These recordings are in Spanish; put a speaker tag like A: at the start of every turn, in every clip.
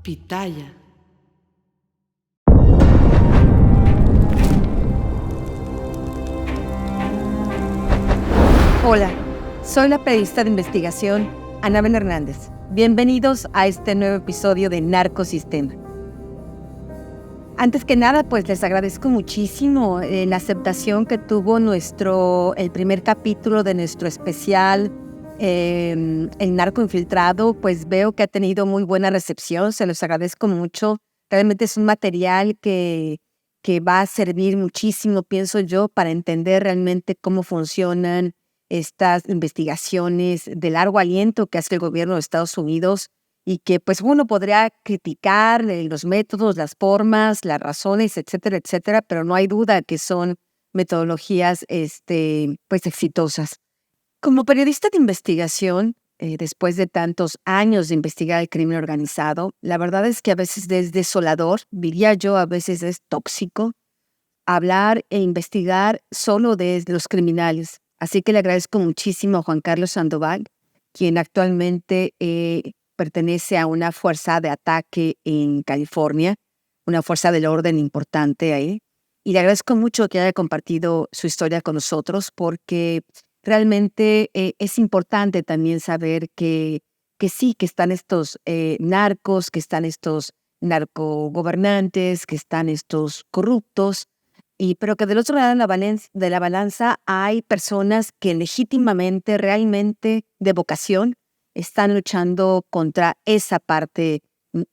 A: Pitaya.
B: Hola, soy la periodista de investigación Anabel Hernández. Bienvenidos a este nuevo episodio de Narcosistema. Antes que nada, pues les agradezco muchísimo la aceptación que tuvo el primer capítulo de nuestro especial El Narco Infiltrado. Pues veo que ha tenido muy buena recepción, se los agradezco mucho. Realmente es un material que va a servir muchísimo, pienso yo, para entender realmente cómo funcionan estas investigaciones de largo aliento que hace el gobierno de Estados Unidos y que pues uno podría criticar los métodos, las formas, las razones, etcétera, etcétera, pero no hay duda que son metodologías pues exitosas. Como periodista de investigación, después de tantos años de investigar el crimen organizado, la verdad es que a veces es desolador, diría yo, a veces es tóxico, hablar e investigar solo de los criminales. Así que le agradezco muchísimo a Juan Carlos Sandoval, quien actualmente pertenece a una fuerza de ataque en California, una fuerza del orden importante ahí. Y le agradezco mucho que haya compartido su historia con nosotros, porque realmente es importante también saber que sí, que están estos narcos, que están estos narcogobernantes, que están estos corruptos, pero que del otro lado de la balanza hay personas que legítimamente, realmente de vocación, están luchando contra esa parte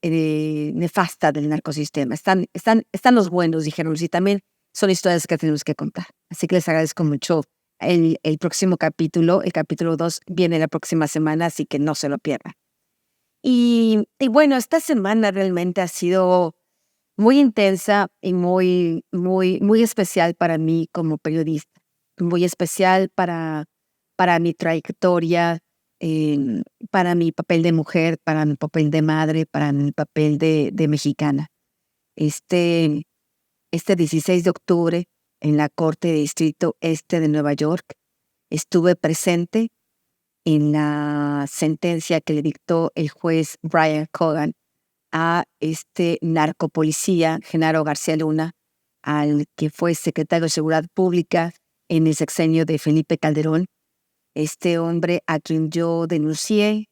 B: nefasta del narcosistema. Están los buenos, dijeron, y también son historias que tenemos que contar. Así que les agradezco mucho. El próximo capítulo, el capítulo 2, viene la próxima semana, así que no se lo pierdan. Y bueno, esta semana realmente ha sido muy intensa y muy especial para mí como periodista, muy especial para mi trayectoria, para mi papel de mujer, para mi papel de madre, para mi papel de mexicana. Este 16 de octubre, en la Corte de Distrito Este de Nueva York, estuve presente en la sentencia que le dictó el juez Brian Cogan a este narcopolicía, Genaro García Luna, al que fue secretario de Seguridad Pública en el sexenio de Felipe Calderón. Este hombre a quien yo denuncié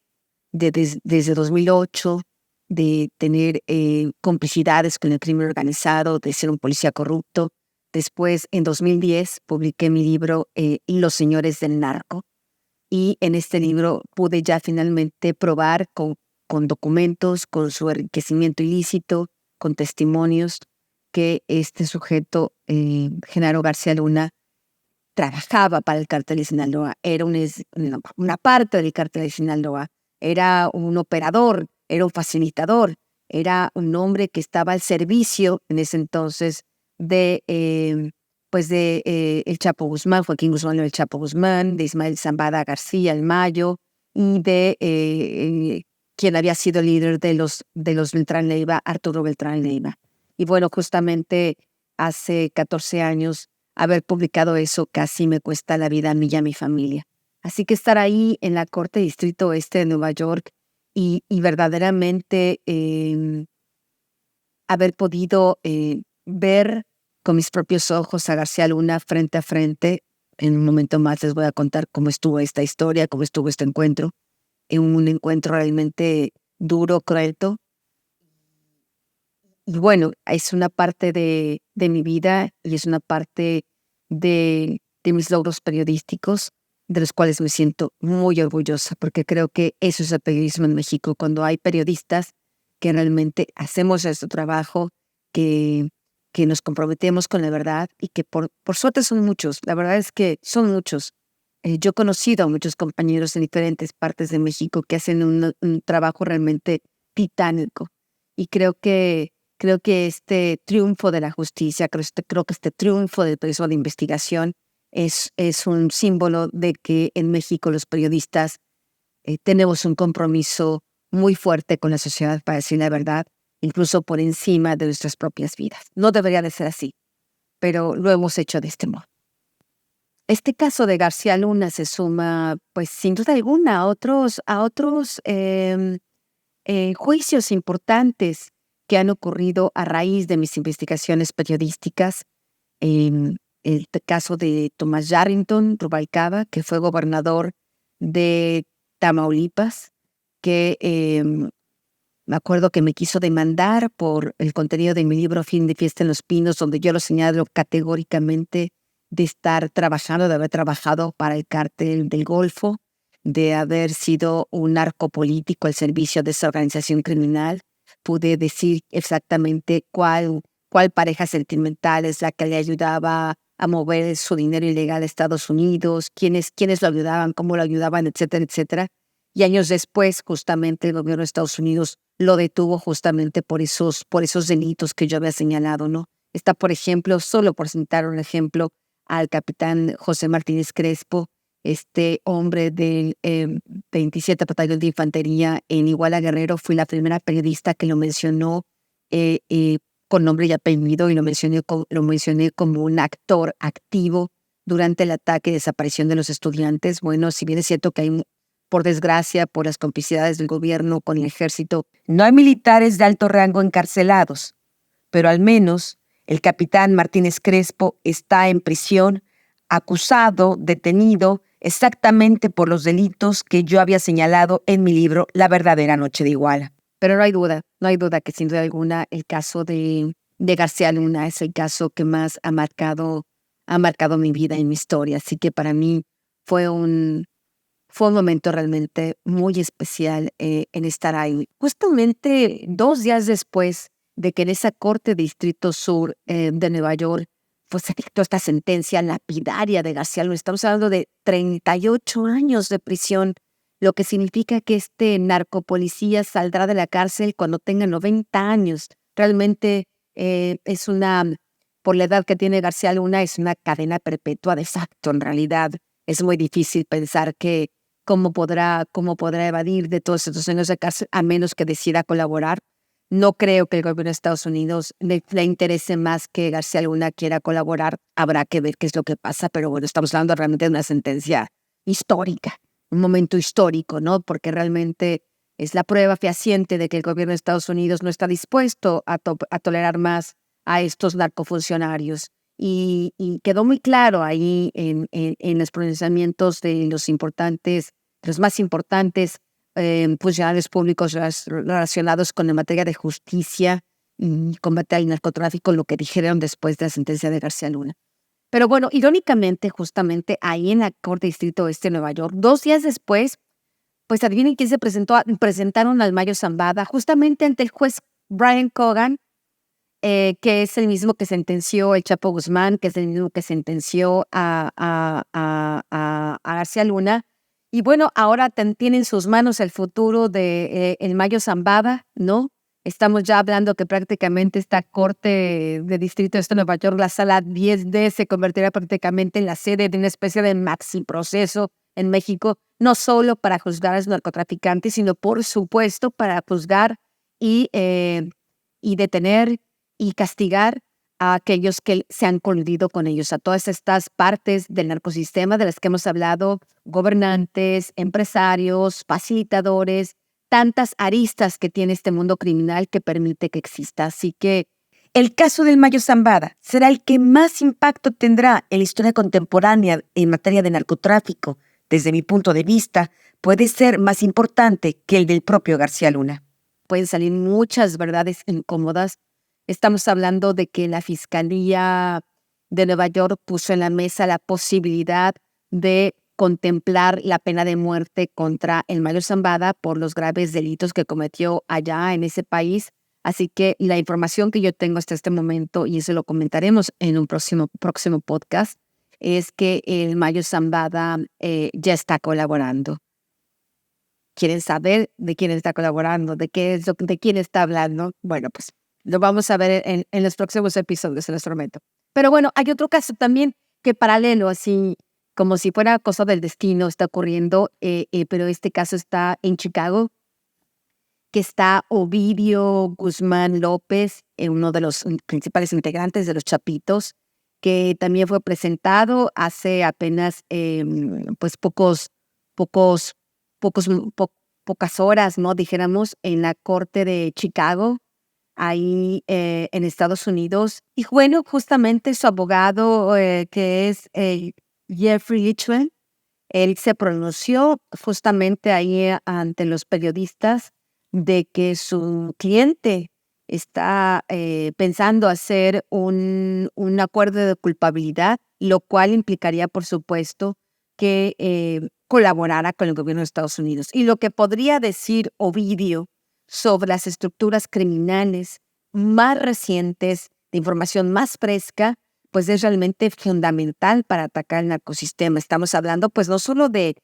B: desde 2008, de tener complicidades con el crimen organizado, de ser un policía corrupto. Después, en 2010, publiqué mi libro Los Señores del Narco. Y en este libro pude ya finalmente probar con documentos, con su enriquecimiento ilícito, con testimonios, que este sujeto, Genaro García Luna, trabajaba para el cártel de Sinaloa, era una parte del cártel de Sinaloa, era un operador, era un facilitador, era un hombre que estaba al servicio en ese entonces de el Chapo Guzmán, Joaquín Guzmán el Chapo Guzmán, de Ismael Zambada García el Mayo, y de quien había sido líder de los Beltrán Leiva, Arturo Beltrán Leiva. Y bueno, justamente hace 14 años haber publicado eso casi me cuesta la vida a mí y a mi familia. Así que estar ahí en la Corte de Distrito Este de Nueva York y verdaderamente haber podido ver con mis propios ojos a García Luna frente a frente. En un momento más les voy a contar cómo estuvo esta historia, cómo estuvo este encuentro. En un encuentro realmente duro, cruento. Y bueno, es una parte de mi vida y es una parte de mis logros periodísticos, de los cuales me siento muy orgullosa, porque creo que eso es el periodismo en México, cuando hay periodistas que realmente hacemos nuestro trabajo, que nos comprometemos con la verdad y que por suerte son muchos. La verdad es que son muchos. Yo he conocido a muchos compañeros en diferentes partes de México que hacen un trabajo realmente titánico. Y creo que este triunfo de la justicia, creo que este triunfo del periodismo de investigación es un símbolo de que en México los periodistas tenemos un compromiso muy fuerte con la sociedad para decir la verdad, incluso por encima de nuestras propias vidas. No debería de ser así, pero lo hemos hecho de este modo. Este caso de García Luna se suma, pues sin duda alguna, a otros juicios importantes que han ocurrido a raíz de mis investigaciones periodísticas. El caso de Thomas Yarrington Rubalcaba, que fue gobernador de Tamaulipas, que me acuerdo que me quiso demandar por el contenido de mi libro Fin de Fiesta en los Pinos, donde yo lo señalo categóricamente de estar trabajando, de haber trabajado para el cártel del Golfo, de haber sido un narcopolítico al servicio de esa organización criminal. Pude decir exactamente cuál pareja sentimental es la que le ayudaba a mover su dinero ilegal a Estados Unidos, quiénes lo ayudaban, cómo lo ayudaban, etcétera, etcétera. Y años después, justamente, el gobierno de Estados Unidos lo detuvo justamente por esos delitos que yo había señalado, ¿no? Está, por ejemplo, solo por citar un ejemplo, al capitán José Martínez Crespo, este hombre del 27 Batallón de Infantería en Iguala Guerrero. Fui la primera periodista que lo mencionó con nombre y apellido, y lo mencioné como un actor activo durante el ataque y desaparición de los estudiantes. Bueno, si bien es cierto que hay, por desgracia, por las complicidades del gobierno con el ejército, no hay militares de alto rango encarcelados, pero al menos el capitán Martínez Crespo está en prisión, acusado, detenido, exactamente por los delitos que yo había señalado en mi libro La verdadera noche de Iguala. Pero no hay duda que sin duda alguna el caso de García Luna es el caso que más ha marcado mi vida y mi historia. Así que para mí fue un momento realmente muy especial en estar ahí. Justamente 2 días después de que en esa Corte de Distrito Sur de Nueva York pues se dictó esta sentencia lapidaria de García Luna. Estamos hablando de 38 años de prisión, lo que significa que este narcopolicía saldrá de la cárcel cuando tenga 90 años. Realmente por la edad que tiene García Luna, es una cadena perpetua de facto. En realidad es muy difícil pensar que cómo podrá evadir de todos estos años de cárcel, a menos que decida colaborar. No creo que el gobierno de Estados Unidos le interese más que García Luna quiera colaborar. Habrá que ver qué es lo que pasa, pero bueno, estamos hablando realmente de una sentencia histórica, un momento histórico, ¿no? Porque realmente es la prueba fehaciente de que el gobierno de Estados Unidos no está dispuesto a tolerar más a estos narcofuncionarios. Y quedó muy claro ahí en los pronunciamientos de los más importantes funcionarios públicos relacionados con la materia de justicia y combate al narcotráfico, lo que dijeron después de la sentencia de García Luna. Pero bueno, irónicamente, justamente ahí en la Corte de Distrito Este de Nueva York, 2 días después, pues adivinen quién se presentaron al Mayo Zambada, justamente ante el juez Brian Cogan, que es el mismo que sentenció el Chapo Guzmán, que es el mismo que sentenció a García Luna. Y bueno, ahora tiene en sus manos el futuro de el Mayo Zambada, ¿no? Estamos ya hablando que prácticamente esta Corte de Distrito de Nueva York, la Sala 10D, se convertirá prácticamente en la sede de una especie de maxi proceso en México, no solo para juzgar a los narcotraficantes, sino por supuesto para juzgar y detener y castigar a aquellos que se han coludido con ellos, a todas estas partes del narcosistema de las que hemos hablado, gobernantes, empresarios, facilitadores, tantas aristas que tiene este mundo criminal que permite que exista. Así que el caso del Mayo Zambada será el que más impacto tendrá en la historia contemporánea en materia de narcotráfico. Desde mi punto de vista, puede ser más importante que el del propio García Luna. Pueden salir muchas verdades incómodas. Estamos hablando de que la Fiscalía de Nueva York puso en la mesa la posibilidad de contemplar la pena de muerte contra el Mayo Zambada por los graves delitos que cometió allá en ese país. Así que la información que yo tengo hasta este momento, y eso lo comentaremos en un próximo podcast, es que el Mayo Zambada ya está colaborando. ¿Quieren saber de quién está colaborando? ¿De quién está hablando? Bueno, pues lo vamos a ver en los próximos episodios, se los prometo. Pero bueno, hay otro caso también que paralelo, así como si fuera cosa del destino, está ocurriendo, pero este caso está en Chicago, que está Ovidio Guzmán López, uno de los principales integrantes de los Chapitos, que también fue presentado hace apenas pues pocos pocas horas, ¿no? Dijéramos, en la corte de Chicago, ahí en Estados Unidos. Y bueno, justamente su abogado, que es Jeffrey Litchfield, él se pronunció justamente ahí ante los periodistas de que su cliente está pensando hacer un acuerdo de culpabilidad, lo cual implicaría, por supuesto, que colaborara con el gobierno de Estados Unidos. Y lo que podría decir Ovidio sobre las estructuras criminales más recientes, de información más fresca, pues es realmente fundamental para atacar el narcosistema. Estamos hablando pues no solo de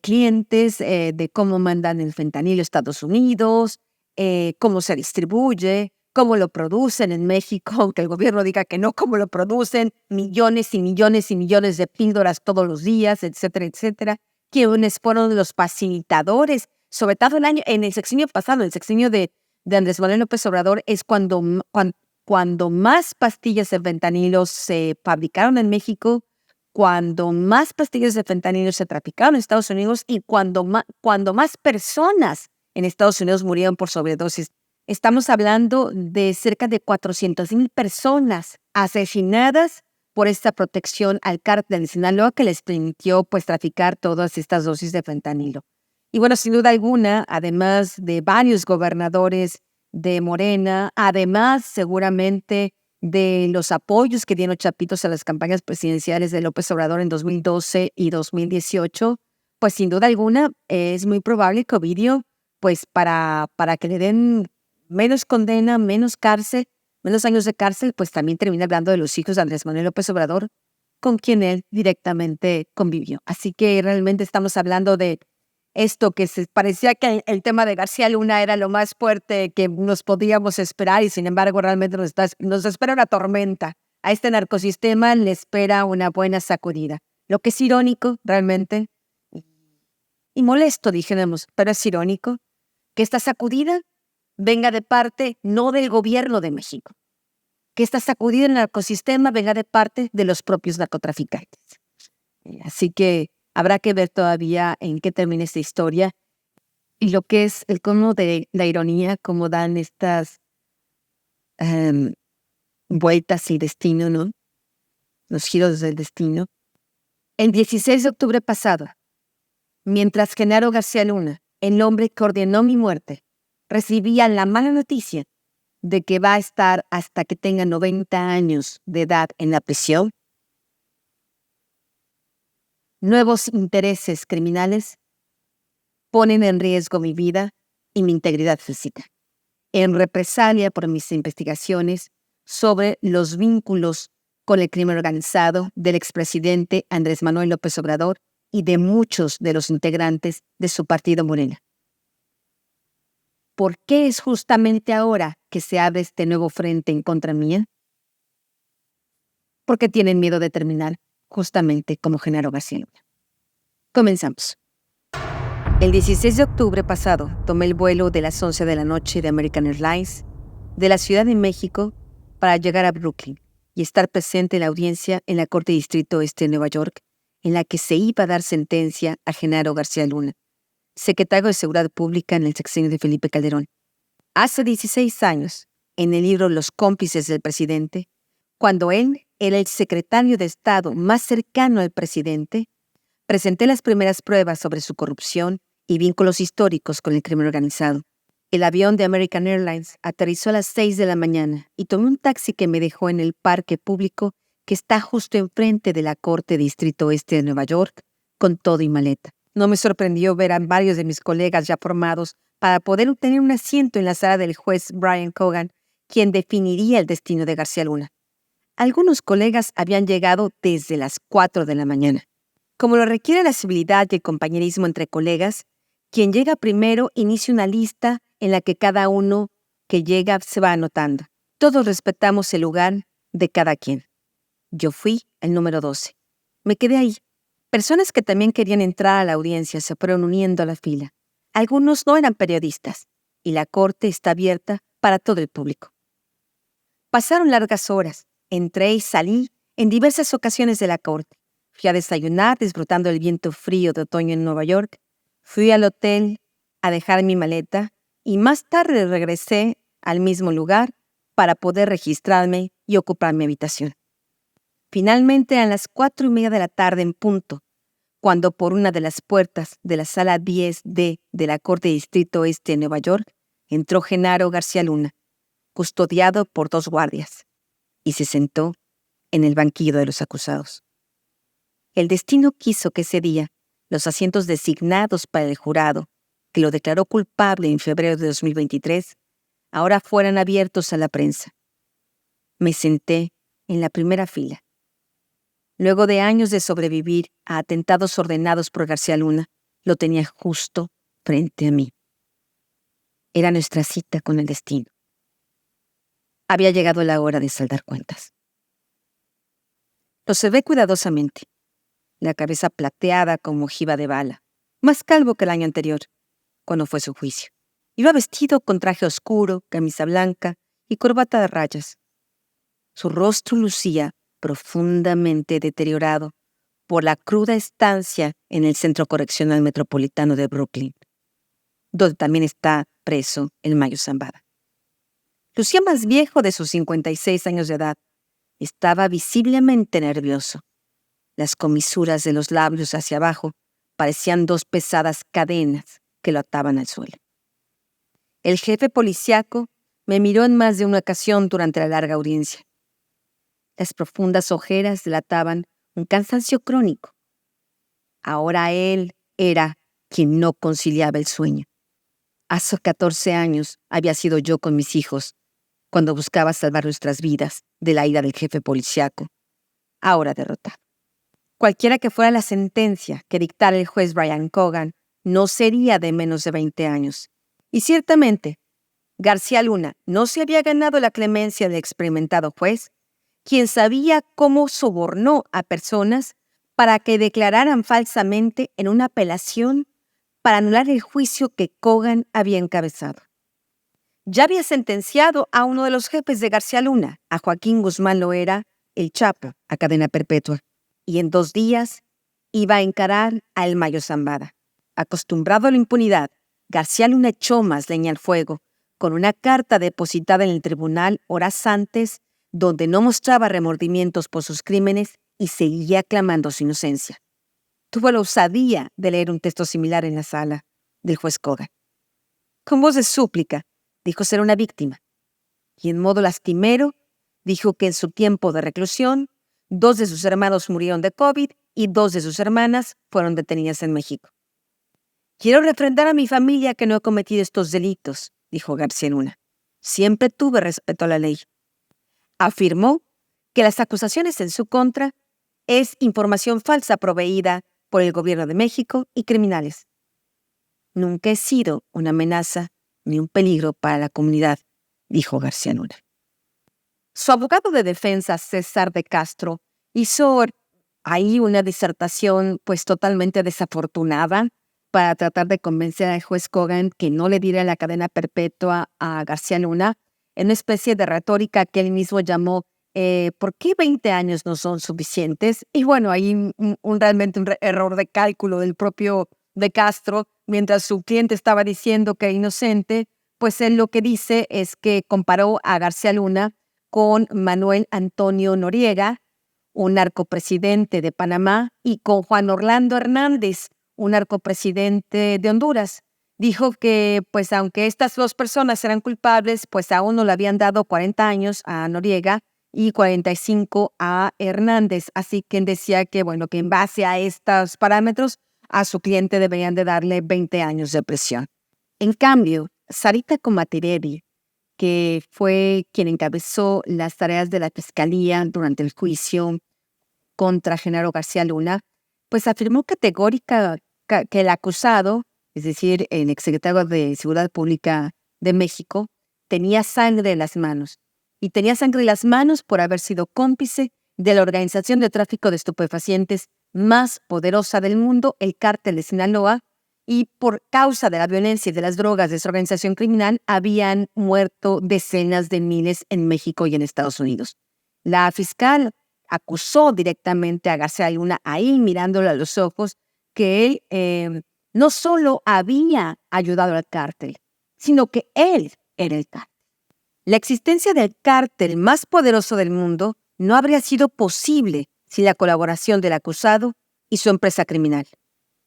B: clientes, de cómo mandan el fentanilo a Estados Unidos, cómo se distribuye, cómo lo producen en México, aunque el gobierno diga que no, cómo lo producen, millones y millones y millones de píldoras todos los días, etcétera, etcétera, quienes fueron los facilitadores, sobre todo en el sexenio pasado, el sexenio de Andrés Manuel López Obrador, es cuando más pastillas de fentanilo se fabricaron en México, cuando más pastillas de fentanilo se traficaron en Estados Unidos y cuando más personas en Estados Unidos murieron por sobredosis. Estamos hablando de cerca de 400,000 personas asesinadas por esta protección al cártel de Sinaloa que les permitió pues traficar todas estas dosis de fentanilo. Y bueno, sin duda alguna, además de varios gobernadores de Morena, además seguramente de los apoyos que dieron Chapitos a las campañas presidenciales de López Obrador en 2012 y 2018, pues sin duda alguna es muy probable que Ovidio, pues para que le den menos condena, menos cárcel, menos años de cárcel, pues también termina hablando de los hijos de Andrés Manuel López Obrador, con quien él directamente convivió. Así que realmente estamos hablando de esto que se parecía que el tema de García Luna era lo más fuerte que nos podíamos esperar y sin embargo realmente nos espera una tormenta. A este narcosistema le espera una buena sacudida. Lo que es irónico realmente y molesto, dijéramos, pero es irónico que esta sacudida venga de parte no del gobierno de México, que esta sacudida en el narcosistema venga de parte de los propios narcotraficantes. Así que habrá que ver todavía en qué termina esta historia y lo que es el colmo de la ironía, cómo dan estas vueltas y destino, ¿no? Los giros del destino. El 16 de octubre pasado, mientras Genaro García Luna, el hombre que ordenó mi muerte, recibía la mala noticia de que va a estar hasta que tenga 90 años de edad en la prisión, nuevos intereses criminales ponen en riesgo mi vida y mi integridad física, en represalia por mis investigaciones sobre los vínculos con el crimen organizado del expresidente Andrés Manuel López Obrador y de muchos de los integrantes de su partido Morena. ¿Por qué es justamente ahora que se abre este nuevo frente en contra mía? Porque tienen miedo de terminar justamente como Genaro García Luna. Comenzamos. El 16 de octubre pasado tomé el vuelo de las 11 de la noche de American Airlines de la Ciudad de México para llegar a Brooklyn y estar presente en la audiencia en la Corte de Distrito Este de Nueva York, en la que se iba a dar sentencia a Genaro García Luna, secretario de Seguridad Pública en el sexenio de Felipe Calderón. Hace 16 años, en el libro Los cómplices del presidente, cuando él era el secretario de Estado más cercano al presidente, presenté las primeras pruebas sobre su corrupción y vínculos históricos con el crimen organizado. El avión de American Airlines aterrizó a las 6 de la mañana y tomé un taxi que me dejó en el parque público que está justo enfrente de la Corte de Distrito Este de Nueva York, con todo y maleta. No me sorprendió ver a varios de mis colegas ya formados para poder obtener un asiento en la sala del juez Brian Cogan, quien definiría el destino de García Luna. Algunos colegas habían llegado desde las 4 de la mañana. Como lo requiere la civilidad y el compañerismo entre colegas, quien llega primero inicia una lista en la que cada uno que llega se va anotando. Todos respetamos el lugar de cada quien. Yo fui el número 12. Me quedé ahí. Personas que también querían entrar a la audiencia se fueron uniendo a la fila. Algunos no eran periodistas, y la corte está abierta para todo el público. Pasaron largas horas. Entré y salí en diversas ocasiones de la corte. Fui a desayunar disfrutando el viento frío de otoño en Nueva York. Fui al hotel a dejar mi maleta y más tarde regresé al mismo lugar para poder registrarme y ocupar mi habitación. Finalmente, a las 4:30 de la tarde en punto, cuando por una de las puertas de la sala 10D de la Corte de Distrito Este de Nueva York entró Genaro García Luna, custodiado por 2 guardias, y se sentó en el banquillo de los acusados. El destino quiso que ese día los asientos designados para el jurado, que lo declaró culpable en febrero de 2023, ahora fueran abiertos a la prensa. Me senté en la primera fila. Luego de años de sobrevivir a atentados ordenados por García Luna, lo tenía justo frente a mí. Era nuestra cita con el destino. Había llegado la hora de saldar cuentas. Lo observé cuidadosamente, la cabeza plateada como ojiva de bala, más calvo que el año anterior, cuando fue su juicio. Iba vestido con traje oscuro, camisa blanca y corbata de rayas. Su rostro lucía profundamente deteriorado por la cruda estancia en el Centro Correccional Metropolitano de Brooklyn, donde también está preso el Mayo Zambada. Lucía más viejo de sus 56 años de edad. Estaba visiblemente nervioso. Las comisuras de los labios hacia abajo parecían 2 pesadas cadenas que lo ataban al suelo. El jefe policíaco me miró en más de una ocasión durante la larga audiencia. Las profundas ojeras delataban un cansancio crónico. Ahora él era quien no conciliaba el sueño. Hace 14 años había sido yo con mis hijos, cuando buscaba salvar nuestras vidas de la ira del jefe policíaco, ahora derrotado. Cualquiera que fuera la sentencia que dictara el juez Brian Cogan, no sería de menos de 20 años. Y ciertamente, García Luna no se había ganado la clemencia del experimentado juez, quien sabía cómo sobornó a personas para que declararan falsamente en una apelación para anular el juicio que Cogan había encabezado. Ya había sentenciado a uno de los jefes de García Luna, a Joaquín Guzmán Loera, el Chapo, a cadena perpetua, y en 2 días iba a encarar a el Mayo Zambada. Acostumbrado a la impunidad, García Luna echó más leña al fuego, con una carta depositada en el tribunal horas antes, donde no mostraba remordimientos por sus crímenes y seguía clamando su inocencia. Tuvo la osadía de leer un texto similar en la sala del juez Cogan. Con voz de súplica, dijo ser una víctima, y en modo lastimero, dijo que en su tiempo de reclusión, 2 de sus hermanos murieron de COVID y 2 de sus hermanas fueron detenidas en México. Quiero refrendar a mi familia que no he cometido estos delitos, dijo García Luna. Siempre tuve respeto a la ley. Afirmó que las acusaciones en su contra es información falsa proveída por el gobierno de México y criminales. Nunca he sido una amenaza ni un peligro para la comunidad, dijo García Luna. Su abogado de defensa, César de Castro, hizo ahí una disertación pues totalmente desafortunada para tratar de convencer al juez Cogan que no le diera la cadena perpetua a García Luna, en una especie de retórica que él mismo llamó ¿por qué 20 años no son suficientes? Y bueno, ahí realmente un error de cálculo del propio de Castro, mientras su cliente estaba diciendo que era inocente, pues él lo que dice es que comparó a García Luna con Manuel Antonio Noriega, un narcopresidente de Panamá, y con Juan Orlando Hernández, un narcopresidente de Honduras. Dijo que, pues, aunque estas 2 personas eran culpables, pues a uno le habían dado 40 años a Noriega y 45 a Hernández. Así que decía que, bueno, que en base a estos parámetros, a su cliente deberían de darle 20 años de prisión. En cambio, Sarita Comatireri, que fue quien encabezó las tareas de la Fiscalía durante el juicio contra Genaro García Luna, pues afirmó categórica que el acusado, es decir, el exsecretario de Seguridad Pública de México, tenía sangre en las manos. Y tenía sangre en las manos por haber sido cómplice de la organización de tráfico de estupefacientes más poderosa del mundo, el Cártel de Sinaloa, y por causa de la violencia y de las drogas de esa organización criminal habían muerto decenas de miles en México y en Estados Unidos. La fiscal acusó directamente a García Luna, ahí mirándole a los ojos, que él no solo había ayudado al cártel, sino que él era el cártel. La existencia del cártel más poderoso del mundo no habría sido posible sin la colaboración del acusado y su empresa criminal,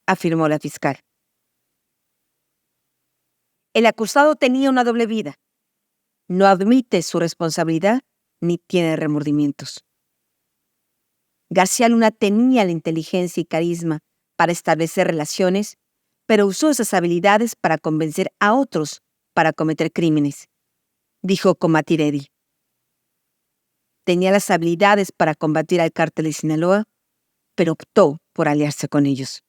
B: afirmó la fiscal. El acusado tenía una doble vida. No admite su responsabilidad ni tiene remordimientos. García Luna tenía la inteligencia y carisma para establecer relaciones, pero usó esas habilidades para convencer a otros para cometer crímenes, dijo Comatiredi. Tenía las habilidades para combatir al cártel de Sinaloa, pero optó por aliarse con ellos.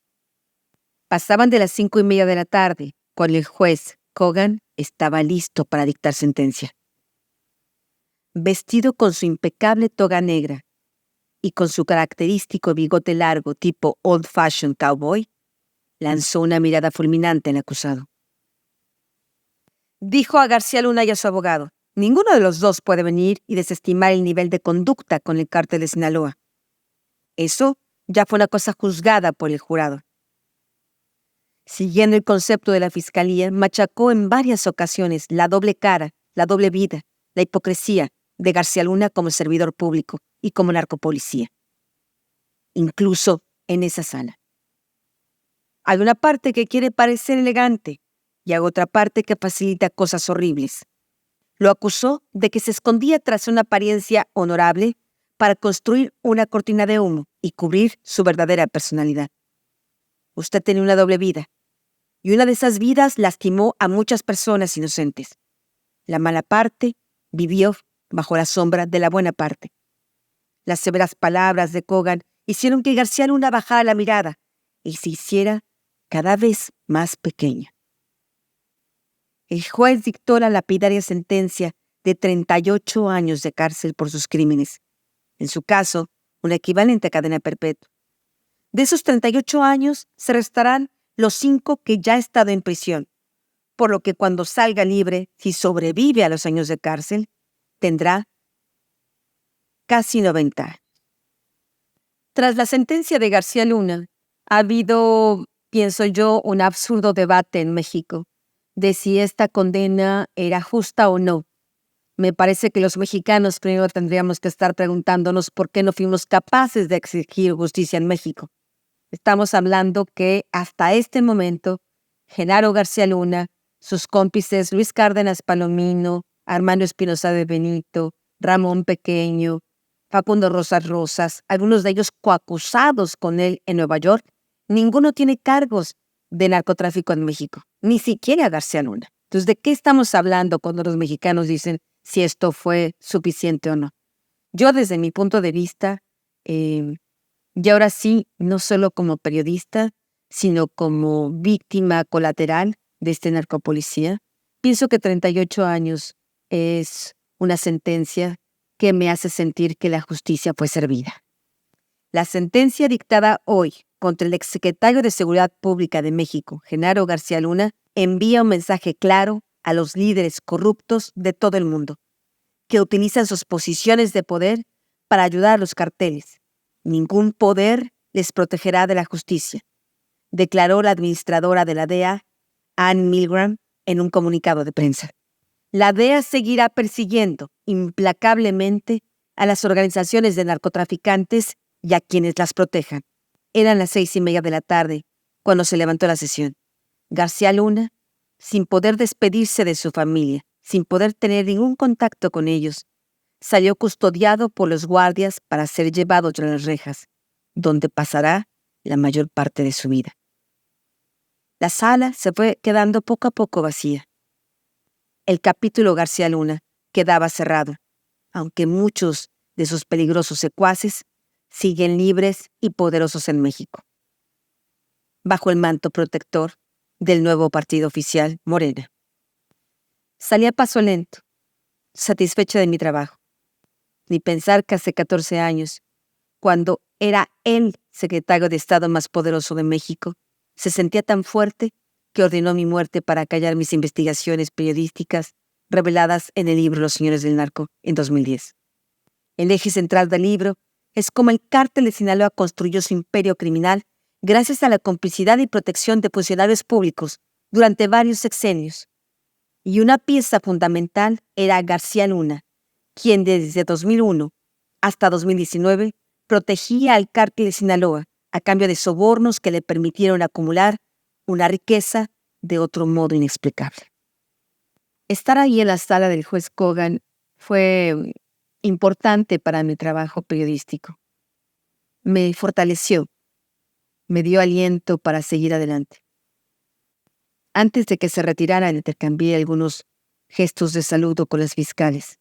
B: Pasaban de las 5:30 de la tarde, cuando el juez Kogan estaba listo para dictar sentencia. Vestido con su impecable toga negra y con su característico bigote largo tipo old-fashioned cowboy, lanzó una mirada fulminante al acusado. Dijo a García Luna y a su abogado: ninguno de los dos puede venir y desestimar el nivel de conducta con el cártel de Sinaloa. Eso ya fue una cosa juzgada por el jurado. Siguiendo el concepto de la fiscalía, machacó en varias ocasiones la doble cara, la doble vida, la hipocresía de García Luna como servidor público y como narcopolicía. Incluso en esa sala. Hay una parte que quiere parecer elegante y hay otra parte que facilita cosas horribles. Lo acusó de que se escondía tras una apariencia honorable para construir una cortina de humo y cubrir su verdadera personalidad. Usted tenía una doble vida, y una de esas vidas lastimó a muchas personas inocentes. La mala parte vivió bajo la sombra de la buena parte. Las severas palabras de Kogan hicieron que García Luna bajara la mirada y se hiciera cada vez más pequeña. El juez dictó la lapidaria sentencia de 38 años de cárcel por sus crímenes. En su caso, un equivalente a cadena perpetua. De esos 38 años se restarán los 5 que ya ha estado en prisión, por lo que cuando salga libre, si sobrevive a los años de cárcel, tendrá casi 90 años. Tras la sentencia de García Luna, ha habido, pienso yo, un absurdo debate en México de si esta condena era justa o no. Me parece que los mexicanos primero tendríamos que estar preguntándonos por qué no fuimos capaces de exigir justicia en México. Estamos hablando que hasta este momento, Genaro García Luna, sus cómplices Luis Cárdenas Palomino, Armando Espinosa de Benito, Ramón Pequeño, Facundo Rosas Rosas, algunos de ellos coacusados con él en Nueva York, ninguno tiene cargos de narcotráfico en México, ni siquiera García Luna. Entonces, ¿de qué estamos hablando cuando los mexicanos dicen si esto fue suficiente o no? Yo, desde mi punto de vista, y ahora sí, no solo como periodista, sino como víctima colateral de este narcopolicía, pienso que 38 años es una sentencia que me hace sentir que la justicia fue servida. La sentencia dictada hoy contra el exsecretario de Seguridad Pública de México, Genaro García Luna, envía un mensaje claro a los líderes corruptos de todo el mundo, que utilizan sus posiciones de poder para ayudar a los carteles. Ningún poder les protegerá de la justicia, declaró la administradora de la DEA, Ann Milgram, en un comunicado de prensa. La DEA seguirá persiguiendo implacablemente a las organizaciones de narcotraficantes y a quienes las protejan. Eran las 6:30 de la tarde cuando se levantó la sesión. García Luna, sin poder despedirse de su familia, sin poder tener ningún contacto con ellos, salió custodiado por los guardias para ser llevado tras las rejas, donde pasará la mayor parte de su vida. La sala se fue quedando poco a poco vacía. El capítulo García Luna quedaba cerrado, aunque muchos de sus peligrosos secuaces siguen libres y poderosos en México, bajo el manto protector del nuevo partido oficial, Morena. Salí a paso lento, satisfecha de mi trabajo. Ni pensar que hace 14 años, cuando era el secretario de Estado más poderoso de México, se sentía tan fuerte que ordenó mi muerte para callar mis investigaciones periodísticas reveladas en el libro Los Señores del Narco en 2010. El eje central del libro es cómo el cártel de Sinaloa construyó su imperio criminal gracias a la complicidad y protección de funcionarios públicos durante varios sexenios. Y una pieza fundamental era García Luna, quien desde 2001 hasta 2019 protegía al cártel de Sinaloa a cambio de sobornos que le permitieron acumular una riqueza de otro modo inexplicable. Estar ahí en la sala del juez Kogan fue importante para mi trabajo periodístico. Me fortaleció, me dio aliento para seguir adelante. Antes de que se retirara, intercambié algunos gestos de saludo con los fiscales.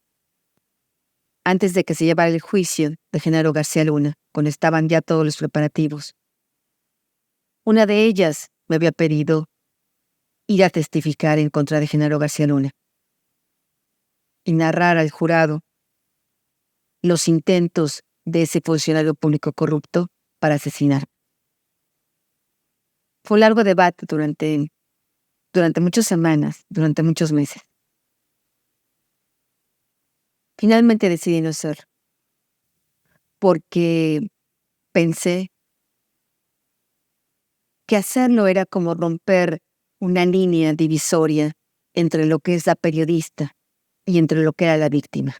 B: Antes de que se llevara el juicio de Genaro García Luna, cuando estaban ya todos los preparativos, una de ellas me había pedido ir a testificar en contra de Genaro García Luna y narrar al jurado los intentos de ese funcionario público corrupto para asesinar. Fue un largo debate durante muchas semanas, durante muchos meses. Finalmente decidí no hacerlo, porque pensé que hacerlo era como romper una línea divisoria entre lo que es la periodista y entre lo que era la víctima.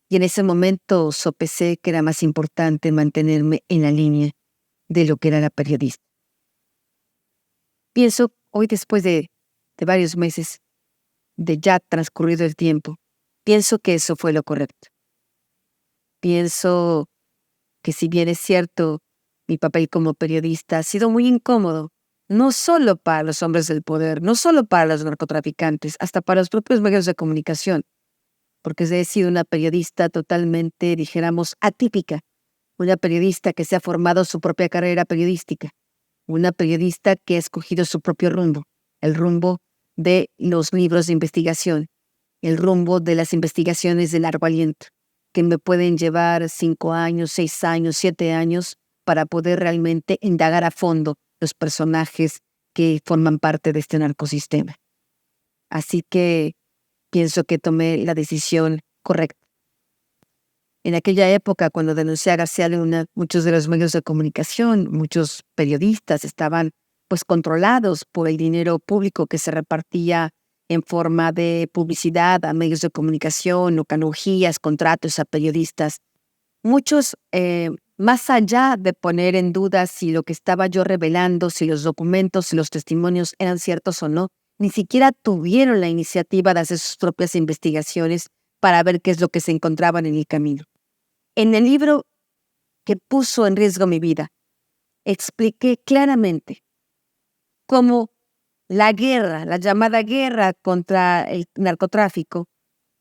B: Y en ese momento sopesé que era más importante mantenerme en la línea de lo que era la periodista. Pienso hoy, después de varios meses, de ya transcurrido el tiempo, pienso que eso fue lo correcto. Pienso que, si bien es cierto, mi papel como periodista ha sido muy incómodo, no solo para los hombres del poder, no solo para los narcotraficantes, hasta para los propios medios de comunicación, porque he sido una periodista totalmente, dijéramos, atípica, una periodista que se ha formado su propia carrera periodística, una periodista que ha escogido su propio rumbo, el rumbo de los libros de investigación, el rumbo de las investigaciones de largo aliento, que me pueden llevar 5 años, 6 años, 7 años para poder realmente indagar a fondo los personajes que forman parte de este narcosistema. Así que pienso que tomé la decisión correcta. En aquella época, cuando denuncié a García Luna, muchos de los medios de comunicación, muchos periodistas estaban controlados por el dinero público que se repartía en forma de publicidad a medios de comunicación o canonjías, contratos a periodistas. Muchos, más allá de poner en duda si lo que estaba yo revelando, si los documentos, si los testimonios eran ciertos o no, ni siquiera tuvieron la iniciativa de hacer sus propias investigaciones para ver qué es lo que se encontraban en el camino. En el libro que puso en riesgo mi vida, expliqué claramente cómo la guerra, la llamada guerra contra el narcotráfico,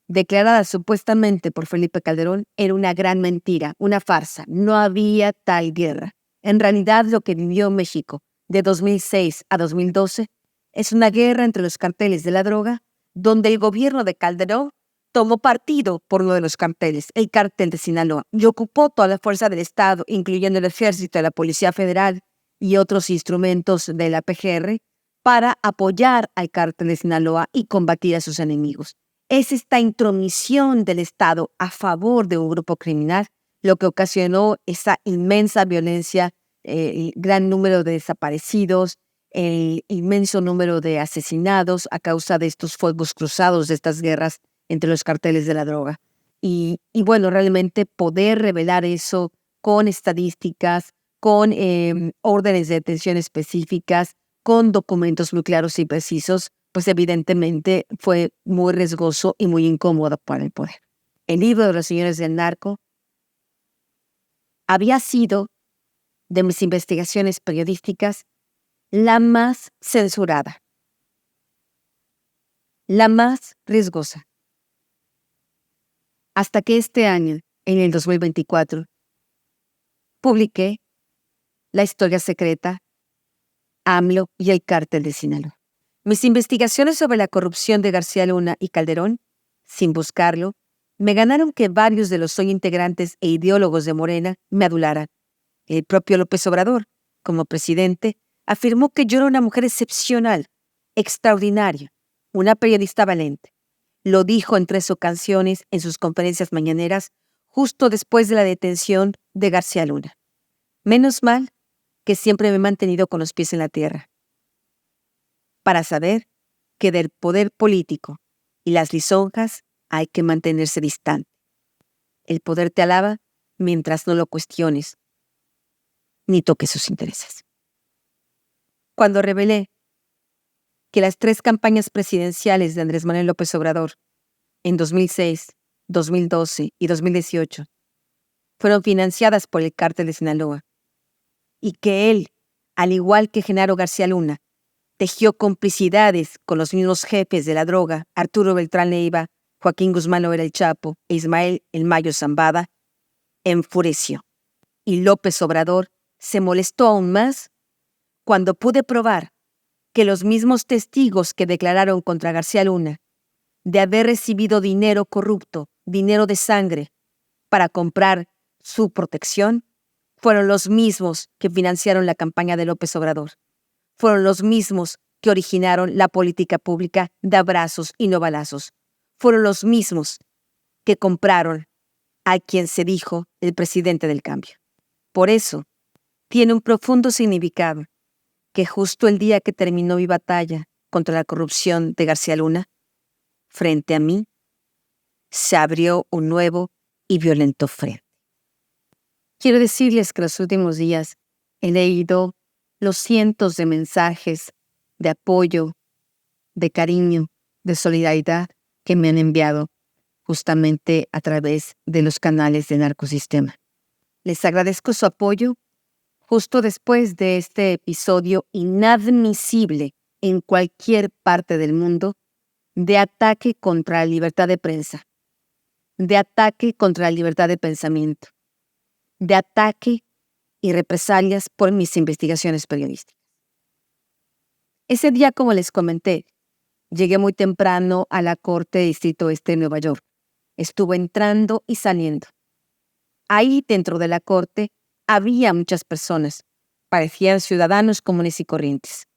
B: declarada supuestamente por Felipe Calderón, era una gran mentira, una farsa. No había tal guerra. En realidad, lo que vivió México de 2006 a 2012 es una guerra entre los carteles de la droga, donde el gobierno de Calderón tomó partido por uno de los carteles, el cártel de Sinaloa, y ocupó toda la fuerza del Estado, incluyendo el Ejército, la Policía Federal y otros instrumentos de la PGR, para apoyar al cártel de Sinaloa y combatir a sus enemigos. Es esta intromisión del Estado a favor de un grupo criminal lo que ocasionó esa inmensa violencia, el gran número de desaparecidos, el inmenso número de asesinados a causa de estos fuegos cruzados, de estas guerras entre los carteles de la droga. Y bueno, realmente poder revelar eso con estadísticas, con órdenes de detención específicas, con documentos muy claros y precisos, pues evidentemente fue muy riesgoso y muy incómodo para el poder. El libro de los señores del narco había sido, de mis investigaciones periodísticas, la más censurada, la más riesgosa. Hasta que este año, en el 2024, publiqué La historia secreta, AMLO y el cártel de Sinaloa. Mis investigaciones sobre la corrupción de García Luna y Calderón, sin buscarlo, me ganaron que varios de los hoy integrantes e ideólogos de Morena me adularan. El propio López Obrador, como presidente, afirmó que yo era una mujer excepcional, extraordinaria, una periodista valiente. Lo dijo en 3 ocasiones en sus conferencias mañaneras, justo después de la detención de García Luna. Menos mal que siempre me he mantenido con los pies en la tierra, para saber que del poder político y las lisonjas hay que mantenerse distante. El poder te alaba mientras no lo cuestiones ni toques sus intereses. Cuando revelé que las 3 campañas presidenciales de Andrés Manuel López Obrador en 2006, 2012 y 2018 fueron financiadas por el cártel de Sinaloa y que él, al igual que Genaro García Luna, tejió complicidades con los mismos jefes de la droga, Arturo Beltrán Leiva, Joaquín Guzmán Loera el Chapo e Ismael El Mayo Zambada, enfureció. Y López Obrador se molestó aún más cuando pude probar que los mismos testigos que declararon contra García Luna de haber recibido dinero corrupto, dinero de sangre, para comprar su protección, fueron los mismos que financiaron la campaña de López Obrador. Fueron los mismos que originaron la política pública de abrazos y no balazos. Fueron los mismos que compraron a quien se dijo el presidente del cambio. Por eso, tiene un profundo significado que justo el día que terminó mi batalla contra la corrupción de García Luna, frente a mí, se abrió un nuevo y violento frente. Quiero decirles que los últimos días he leído los cientos de mensajes de apoyo, de cariño, de solidaridad que me han enviado justamente a través de los canales del narcosistema. Les agradezco su apoyo justo después de este episodio inadmisible en cualquier parte del mundo de ataque contra la libertad de prensa, de ataque contra la libertad de pensamiento, de ataque y represalias por mis investigaciones periodísticas. Ese día, como les comenté, llegué muy temprano a la Corte de Distrito Este de Nueva York. Estuve entrando y saliendo. Ahí, dentro de la Corte, había muchas personas. Parecían ciudadanos comunes y corrientes.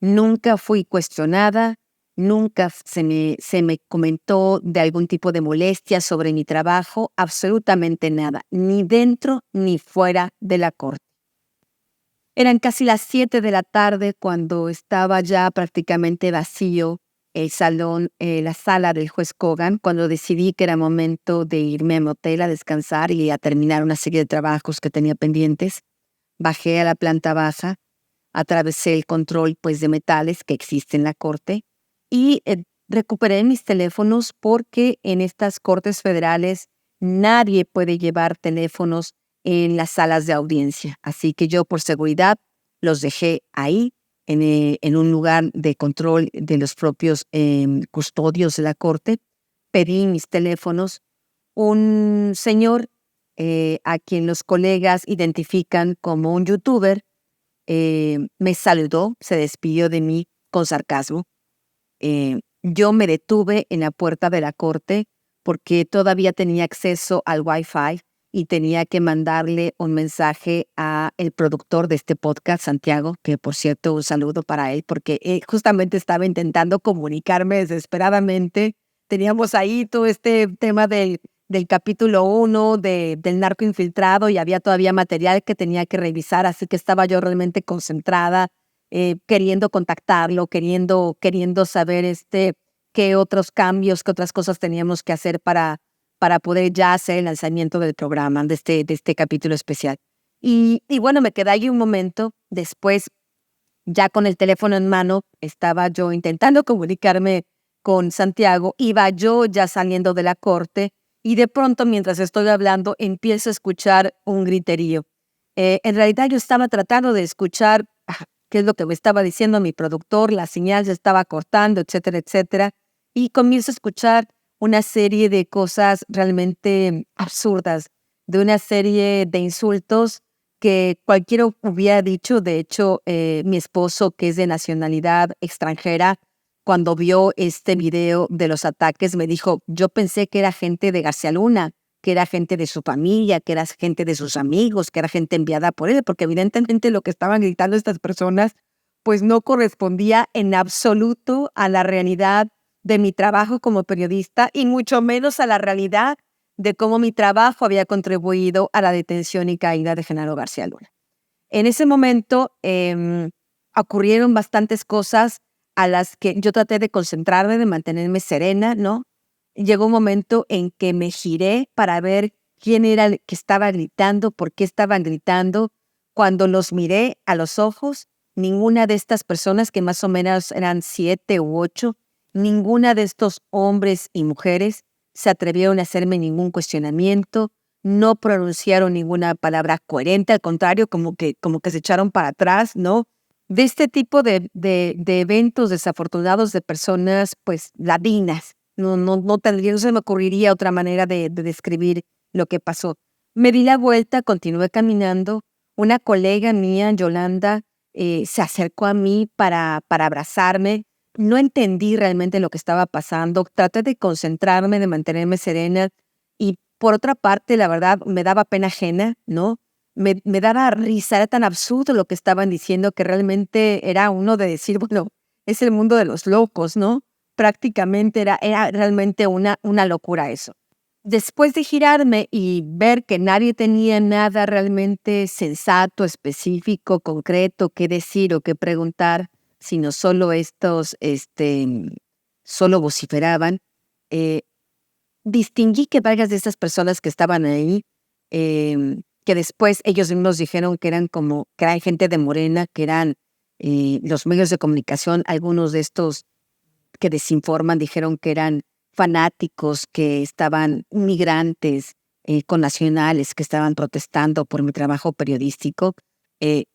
B: Nunca fui cuestionada, nunca se me comentó de algún tipo de molestia sobre mi trabajo, absolutamente nada, ni dentro ni fuera de la Corte. Eran casi las 7 de la tarde cuando estaba ya prácticamente vacío el salón, la sala del juez Kogan, cuando decidí que era momento de irme a mi hotel a descansar y a terminar una serie de trabajos que tenía pendientes. Bajé a la planta baja, atravesé el control de metales que existe en la corte y recuperé mis teléfonos porque en estas cortes federales nadie puede llevar teléfonos en las salas de audiencia. Así que yo, por seguridad, los dejé ahí, en un lugar de control de los propios custodios de la corte. Pedí mis teléfonos. Un señor a quien los colegas identifican como un youtuber me saludó, se despidió de mí con sarcasmo. Yo me detuve en la puerta de la corte porque todavía tenía acceso al Wi-Fi y tenía que mandarle un mensaje a el productor de este podcast, Santiago, que por cierto un saludo para él, porque justamente estaba intentando comunicarme desesperadamente. Teníamos ahí todo este tema del capítulo 1 del narco infiltrado y había todavía material que tenía que revisar, así que estaba yo realmente concentrada, queriendo contactarlo, queriendo saber qué otros cambios, qué otras cosas teníamos que hacer para poder ya hacer el lanzamiento del programa, de este capítulo especial. Y bueno, me quedé ahí un momento. Después, ya con el teléfono en mano, estaba yo intentando comunicarme con Santiago. Iba yo ya saliendo de la corte y de pronto, mientras estoy hablando, empiezo a escuchar un griterío. En realidad, yo estaba tratando de escuchar qué es lo que me estaba diciendo mi productor, la señal se estaba cortando, etcétera, etcétera. Y comienzo a escuchar una serie de cosas realmente absurdas, de una serie de insultos que cualquiera hubiera dicho. De hecho, mi esposo, que es de nacionalidad extranjera, cuando vio este video de los ataques, me dijo, yo pensé que era gente de García Luna, que era gente de su familia, que era gente de sus amigos, que era gente enviada por él, porque evidentemente lo que estaban gritando estas personas pues no correspondía en absoluto a la realidad de mi trabajo como periodista y mucho menos a la realidad de cómo mi trabajo había contribuido a la detención y caída de Genaro García Luna. En ese momento ocurrieron bastantes cosas a las que yo traté de concentrarme, de mantenerme serena, ¿no? Llegó un momento en que me giré para ver quién era el que estaba gritando, por qué estaban gritando. Cuando los miré a los ojos, ninguna de estas personas, que más o menos eran 7 u 8, ninguna de estos hombres y mujeres se atrevieron a hacerme ningún cuestionamiento, no pronunciaron ninguna palabra coherente, al contrario, como que se echaron para atrás, ¿no? De este tipo de eventos desafortunados de personas, pues, ladinas. No se me ocurriría otra manera de describir lo que pasó. Me di la vuelta, continué caminando. Una colega mía, Yolanda, se acercó a mí para abrazarme. No entendí realmente lo que estaba pasando. Traté de concentrarme, de mantenerme serena. Y por otra parte, la verdad, me daba pena ajena, ¿no? Me daba risa, era tan absurdo lo que estaban diciendo que realmente era uno de decir, bueno, es el mundo de los locos, ¿no? Prácticamente era realmente una locura eso. Después de girarme y ver que nadie tenía nada realmente sensato, específico, concreto que decir o que preguntar, sino solo estos, solo vociferaban, eh, distinguí que varias de estas personas que estaban ahí, que después ellos mismos dijeron que eran gente de Morena, que eran los medios de comunicación, algunos de estos que desinforman dijeron que eran fanáticos, que estaban migrantes, connacionales, que estaban protestando por mi trabajo periodístico,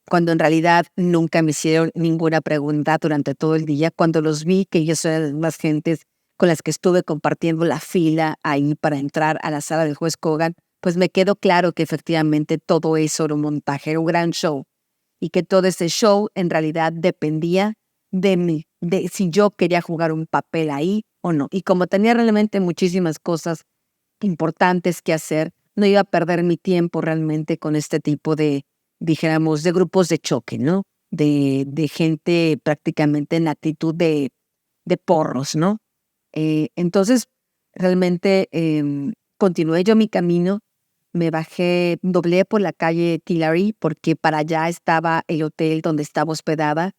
B: cuando en realidad nunca me hicieron ninguna pregunta durante todo el día. Cuando los vi, que ellos eran las gentes con las que estuve compartiendo la fila ahí para entrar a la sala del juez Kogan, pues me quedó claro que efectivamente todo eso era un montaje, era un gran show, y que todo ese show en realidad dependía de mí, de si yo quería jugar un papel ahí o no. Y como tenía realmente muchísimas cosas importantes que hacer, no iba a perder mi tiempo realmente con este tipo de, dijéramos, de grupos de choque, ¿no? De gente prácticamente en actitud de porros, ¿no? Entonces, realmente continué yo mi camino, me bajé, doblé por la calle Tillary porque para allá estaba el hotel donde estaba hospedada.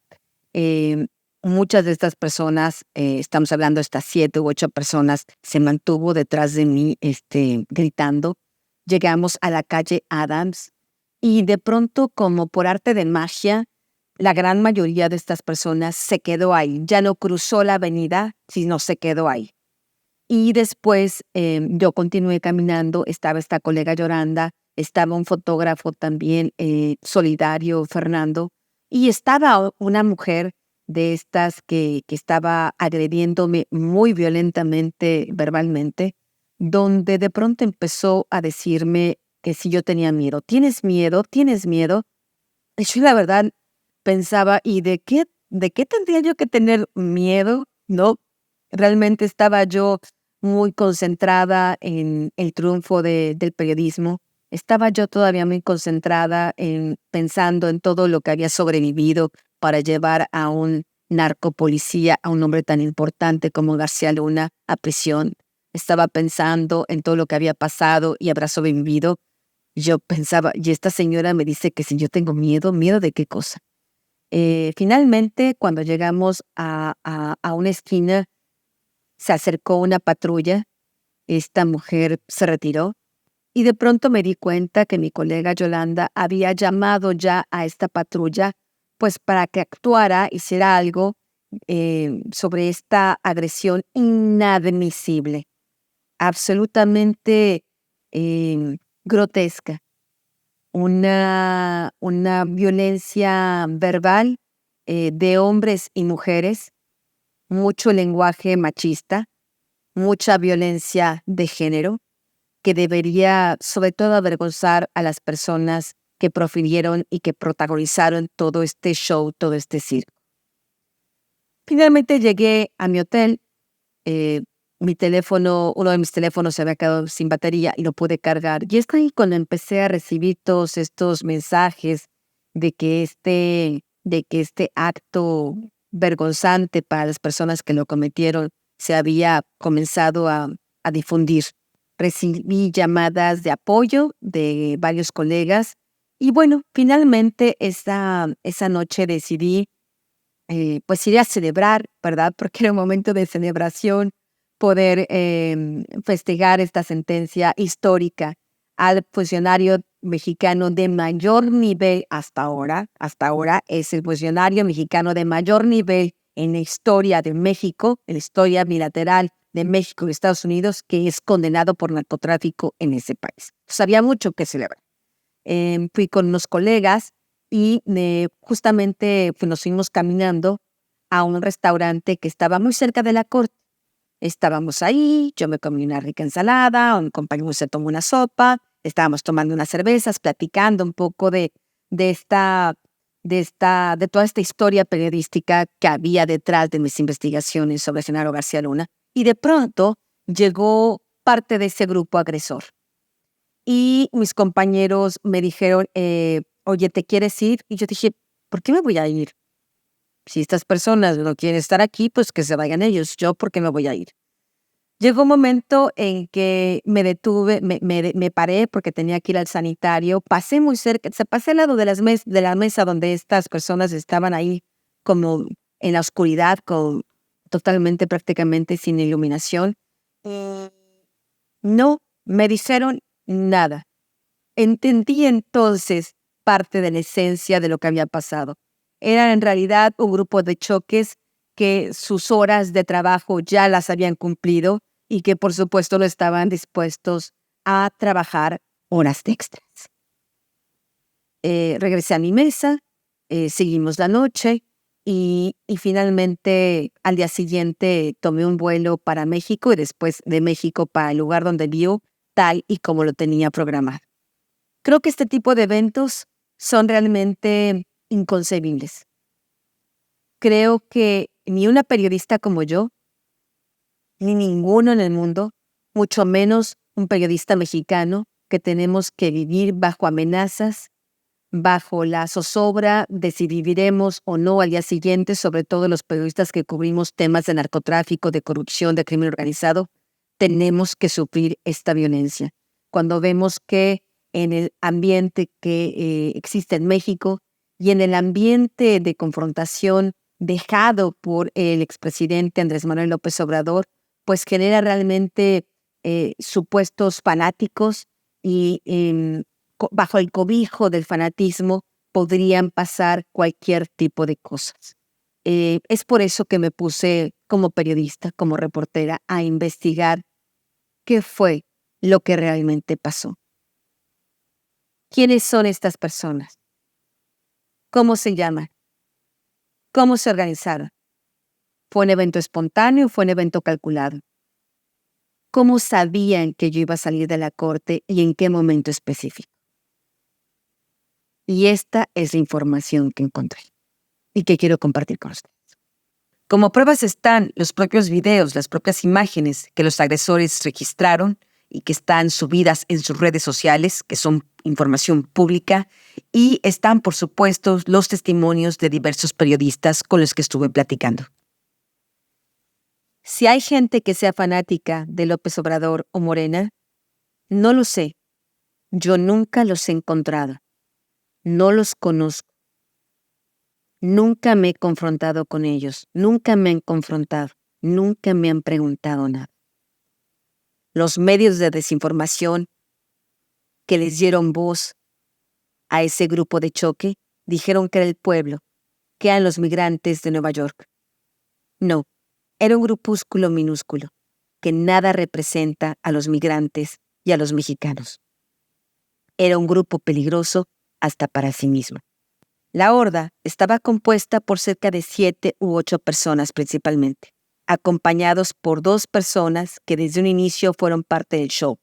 B: Eh, Muchas de estas personas, estamos hablando de estas 7 u 8 personas, se mantuvo detrás de mí gritando. Llegamos a la calle Adams y de pronto, como por arte de magia, la gran mayoría de estas personas se quedó ahí. Ya no cruzó la avenida, sino se quedó ahí. Y después yo continué caminando, estaba esta colega Yolanda, estaba un fotógrafo también solidario, Fernando, y estaba una mujer de estas que estaba agrediéndome muy violentamente, verbalmente, donde de pronto empezó a decirme que si yo tenía miedo. ¿Tienes miedo? ¿Tienes miedo? Y yo la verdad pensaba, ¿y de qué tendría yo que tener miedo? ¿No? Realmente estaba yo muy concentrada en el triunfo del periodismo. Estaba yo todavía muy concentrada en pensando en todo lo que había sobrevivido para llevar a un narcopolicía, a un hombre tan importante como García Luna, a prisión. Estaba pensando en todo lo que había pasado y habrá sobrevivido. Yo pensaba, y esta señora me dice que si yo tengo miedo, ¿miedo de qué cosa? Finalmente, cuando llegamos a una esquina, se acercó una patrulla, esta mujer se retiró y de pronto me di cuenta que mi colega Yolanda había llamado ya a esta patrulla pues para que actuara, hiciera algo sobre esta agresión inadmisible, absolutamente grotesca, una violencia verbal de hombres y mujeres, mucho lenguaje machista, mucha violencia de género, que debería sobre todo avergonzar a las personas que profirieron y que protagonizaron todo este show, todo este circo. Finalmente llegué a mi hotel, eh, uno de mis teléfonos se había quedado sin batería y lo pude cargar. Y es ahí cuando empecé a recibir todos estos mensajes de que este acto vergonzante para las personas que lo cometieron se había comenzado a difundir. Recibí llamadas de apoyo de varios colegas Y bueno, finalmente esa noche decidí pues ir a celebrar, ¿verdad? Porque era un momento de celebración poder festejar esta sentencia histórica al funcionario mexicano de mayor nivel hasta ahora es el funcionario mexicano de mayor nivel en la historia de México, en la historia bilateral de México y Estados Unidos, que es condenado por narcotráfico en ese país. Pues había mucho que celebrar. Fui con unos colegas y justamente pues, nos fuimos caminando a un restaurante que estaba muy cerca de la corte. Estábamos ahí, yo me comí una rica ensalada, un compañero se tomó una sopa, estábamos tomando unas cervezas, platicando un poco de toda esta historia periodística que había detrás de mis investigaciones sobre Genaro García Luna. Y de pronto llegó parte de ese grupo agresor. Y mis compañeros me dijeron, oye, ¿te quieres ir? Y yo dije, ¿por qué me voy a ir? Si estas personas no quieren estar aquí, pues que se vayan ellos. ¿Yo por qué me voy a ir? Llegó un momento en que me detuve, me paré porque tenía que ir al sanitario. Pasé muy cerca, pasé al lado de la mesa donde estas personas estaban ahí como en la oscuridad, totalmente, prácticamente sin iluminación. No me dijeron nada. Entendí entonces parte de la esencia de lo que había pasado. Era en realidad un grupo de choques que sus horas de trabajo ya las habían cumplido y que por supuesto no estaban dispuestos a trabajar horas extras. Regresé a mi mesa, seguimos la noche y finalmente al día siguiente tomé un vuelo para México y después de México para el lugar donde vivo, tal y como lo tenía programado. Creo que este tipo de eventos son realmente inconcebibles. Creo que ni una periodista como yo, ni ninguno en el mundo, mucho menos un periodista mexicano, que tenemos que vivir bajo amenazas, bajo la zozobra de si viviremos o no al día siguiente, sobre todo los periodistas que cubrimos temas de narcotráfico, de corrupción, de crimen organizado, tenemos que sufrir esta violencia. Cuando vemos que en el ambiente que existe en México y en el ambiente de confrontación dejado por el expresidente Andrés Manuel López Obrador, pues genera realmente supuestos fanáticos y bajo el cobijo del fanatismo podrían pasar cualquier tipo de cosas. Es por eso que me puse como periodista, como reportera, a investigar qué fue lo que realmente pasó. ¿Quiénes son estas personas? ¿Cómo se llaman? ¿Cómo se organizaron? ¿Fue un evento espontáneo o fue un evento calculado? ¿Cómo sabían que yo iba a salir de la corte y en qué momento específico? Y esta es la información que encontré y que quiero compartir con ustedes. Como pruebas están los propios videos, las propias imágenes que los agresores registraron y que están subidas en sus redes sociales, que son información pública, y están, por supuesto, los testimonios de diversos periodistas con los que estuve platicando. Si hay gente que sea fanática de López Obrador o Morena, no lo sé. Yo nunca los he encontrado. No los conozco. Nunca me he confrontado con ellos. Nunca me han confrontado. Nunca me han preguntado nada. Los medios de desinformación que les dieron voz a ese grupo de choque dijeron que era el pueblo, que eran los migrantes de Nueva York. No, era un grupúsculo minúsculo que nada representa a los migrantes y a los mexicanos. Era un grupo peligroso hasta para sí mismo. La horda estaba compuesta por cerca de 7 u 8 personas principalmente, acompañados por 2 personas que desde un inicio fueron parte del show,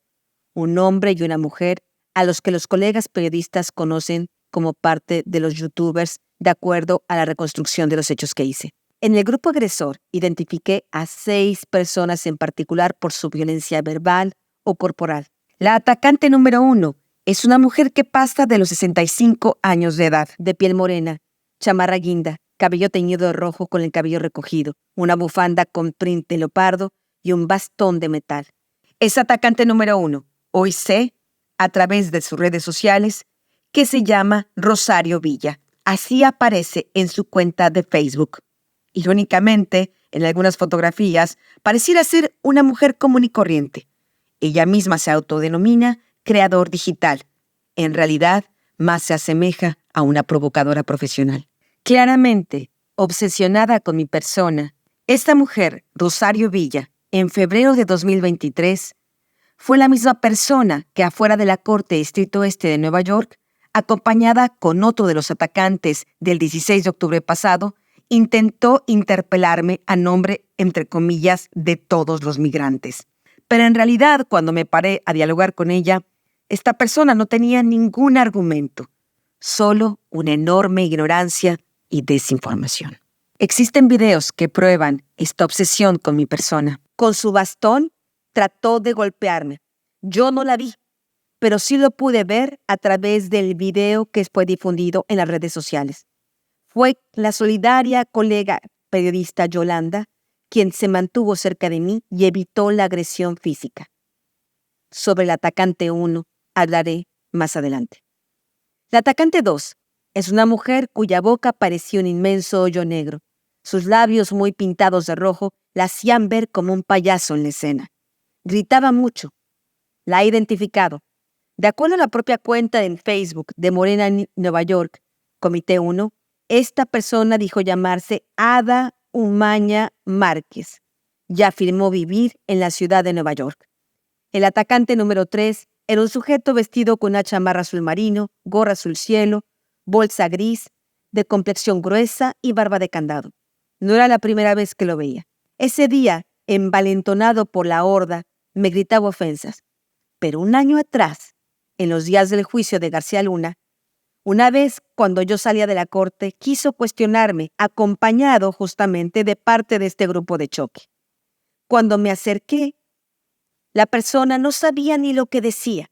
B: un hombre y una mujer a los que los colegas periodistas conocen como parte de los youtubers de acuerdo a la reconstrucción de los hechos que hice. En el grupo agresor identifiqué a 6 personas en particular por su violencia verbal o corporal. La atacante número 1 es una mujer que pasa de los 65 años de edad, de piel morena, chamarra guinda, cabello teñido de rojo con el cabello recogido, una bufanda con print de leopardo y un bastón de metal. Es atacante número 1. Hoy sé, a través de sus redes sociales, que se llama Rosario Villa. Así aparece en su cuenta de Facebook. Irónicamente, en algunas fotografías, pareciera ser una mujer común y corriente. Ella misma se autodenomina creador digital. En realidad, más se asemeja a una provocadora profesional. Claramente, obsesionada con mi persona, esta mujer, Rosario Villa, en febrero de 2023, fue la misma persona que afuera de la Corte Distrito Este de Nueva York, acompañada con otro de los atacantes del 16 de octubre pasado, intentó interpelarme a nombre, entre comillas, de todos los migrantes. Pero en realidad, cuando me paré a dialogar con ella, esta persona no tenía ningún argumento, solo una enorme ignorancia y desinformación. Existen videos que prueban esta obsesión con mi persona. Con su bastón trató de golpearme. Yo no la vi, pero sí lo pude ver a través del video que fue difundido en las redes sociales. Fue la solidaria colega periodista Yolanda quien se mantuvo cerca de mí y evitó la agresión física. Sobre el atacante 1 hablaré más adelante. La atacante 2 es una mujer cuya boca parecía un inmenso hoyo negro. Sus labios muy pintados de rojo la hacían ver como un payaso en la escena. Gritaba mucho. La he identificado. De acuerdo a la propia cuenta en Facebook de Morena en Nueva York, Comité 1, esta persona dijo llamarse Ada Umaña Márquez y afirmó vivir en la ciudad de Nueva York. El atacante número 3 era un sujeto vestido con una chamarra azul marino, gorra azul cielo, bolsa gris, de complexión gruesa y barba de candado. No era la primera vez que lo veía. Ese día, envalentonado por la horda, me gritaba ofensas. Pero un año atrás, en los días del juicio de García Luna, una vez cuando yo salía de la corte, quiso cuestionarme, acompañado justamente de parte de este grupo de choque. Cuando me acerqué, la persona no sabía ni lo que decía.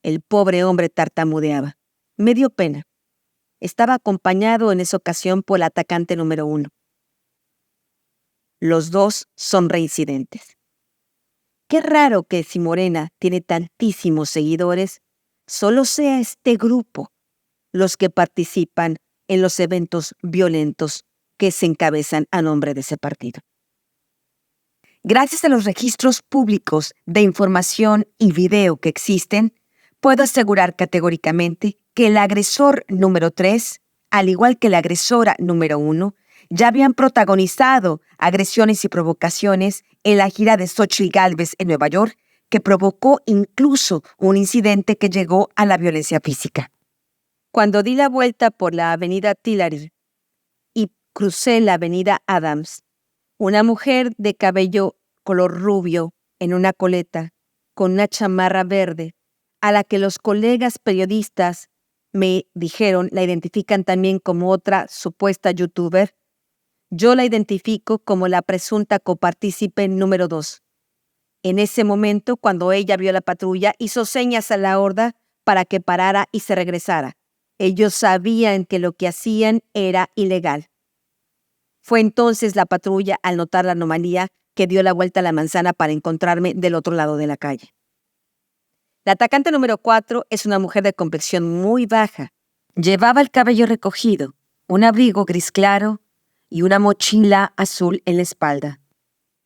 B: El pobre hombre tartamudeaba. Me dio pena. Estaba acompañado en esa ocasión por el atacante número 1. Los dos son reincidentes. Qué raro que si Morena tiene tantísimos seguidores, solo sea este grupo los que participan en los eventos violentos que se encabezan a nombre de ese partido. Gracias a los registros públicos de información y video que existen, puedo asegurar categóricamente que el agresor número 3, al igual que la agresora número 1, ya habían protagonizado agresiones y provocaciones en la gira de Xóchitl Gálvez en Nueva York, que provocó incluso un incidente que llegó a la violencia física. Cuando di la vuelta por la avenida Tillard y crucé la avenida Adams, una mujer de cabello color rubio en una coleta, con una chamarra verde, a la que los colegas periodistas me dijeron la identifican también como otra supuesta youtuber, yo la identifico como la presunta copartícipe número 2. En ese momento, cuando ella vio la patrulla, hizo señas a la horda para que parara y se regresara. Ellos sabían que lo que hacían era ilegal. Fue entonces la patrulla, al notar la anomalía, que dio la vuelta a la manzana para encontrarme del otro lado de la calle. La atacante número 4 es una mujer de complexión muy baja. Llevaba el cabello recogido, un abrigo gris claro y una mochila azul en la espalda.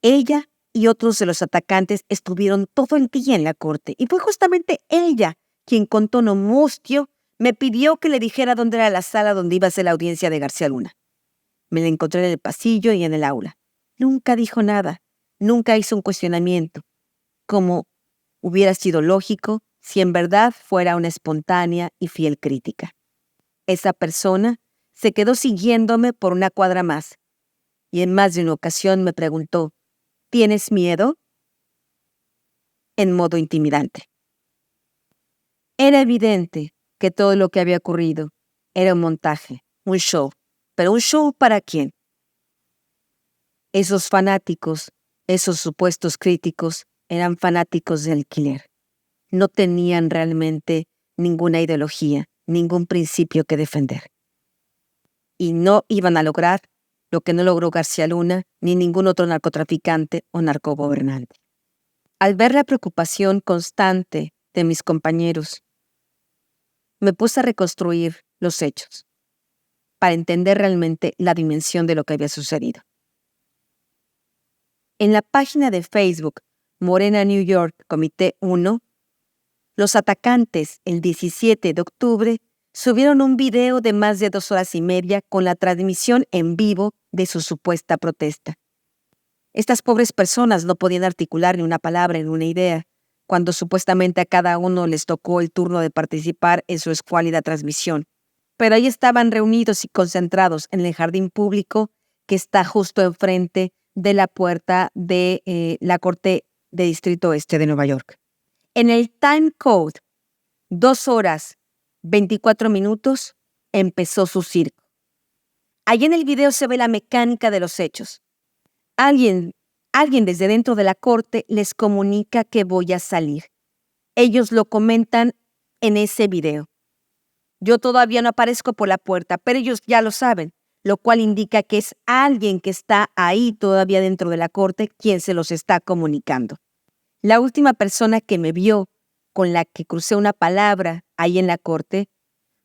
B: Ella y otros de los atacantes estuvieron todo el día en la corte y fue justamente ella quien con tono mustio me pidió que le dijera dónde era la sala donde iba a ser la audiencia de García Luna. Me la encontré en el pasillo y en el aula. Nunca dijo nada, nunca hizo un cuestionamiento, como hubiera sido lógico si en verdad fuera una espontánea y fiel crítica. Esa persona se quedó siguiéndome por una cuadra más y en más de una ocasión me preguntó, ¿tienes miedo? En modo intimidante. Era evidente que todo lo que había ocurrido era un montaje, un show. ¿Pero un show para quién? Esos fanáticos, esos supuestos críticos, eran fanáticos de alquiler. No tenían realmente ninguna ideología, ningún principio que defender. Y no iban a lograr lo que no logró García Luna ni ningún otro narcotraficante o narcogobernante. Al ver la preocupación constante de mis compañeros, me puse a reconstruir los hechos para entender realmente la dimensión de lo que había sucedido. En la página de Facebook Morena New York Comité 1, los atacantes el 17 de octubre subieron un video de más de 2 horas y media con la transmisión en vivo de su supuesta protesta. Estas pobres personas no podían articular ni una palabra ni una idea, cuando supuestamente a cada uno les tocó el turno de participar en su escuálida transmisión. Pero ahí estaban reunidos y concentrados en el jardín público que está justo enfrente de la puerta de la Corte de Distrito Este de Nueva York. En el time code, 2 horas, 24 minutos, empezó su circo. Allí en el video se ve la mecánica de los hechos. Alguien desde dentro de la corte les comunica que voy a salir. Ellos lo comentan en ese video. Yo todavía no aparezco por la puerta, pero ellos ya lo saben, lo cual indica que es alguien que está ahí todavía dentro de la corte quien se los está comunicando. La última persona que me vio, con la que crucé una palabra ahí en la corte,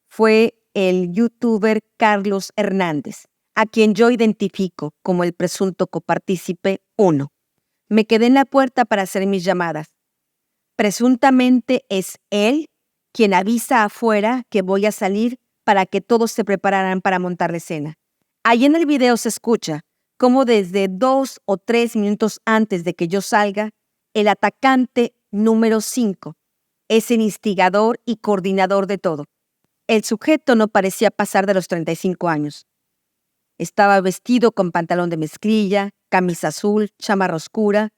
B: fue el youtuber Carlos Hernández, a quien yo identifico como el presunto copartícipe 1. Me quedé en la puerta para hacer mis llamadas. Presuntamente es él quien avisa afuera que voy a salir para que todos se prepararan para montar la escena. Ahí en el video se escucha cómo desde 2 o 3 minutos antes de que yo salga, el atacante número 5 es el instigador y coordinador de todo. El sujeto no parecía pasar de los 35 años. Estaba vestido con pantalón de mezclilla, camisa azul, chamarra oscura.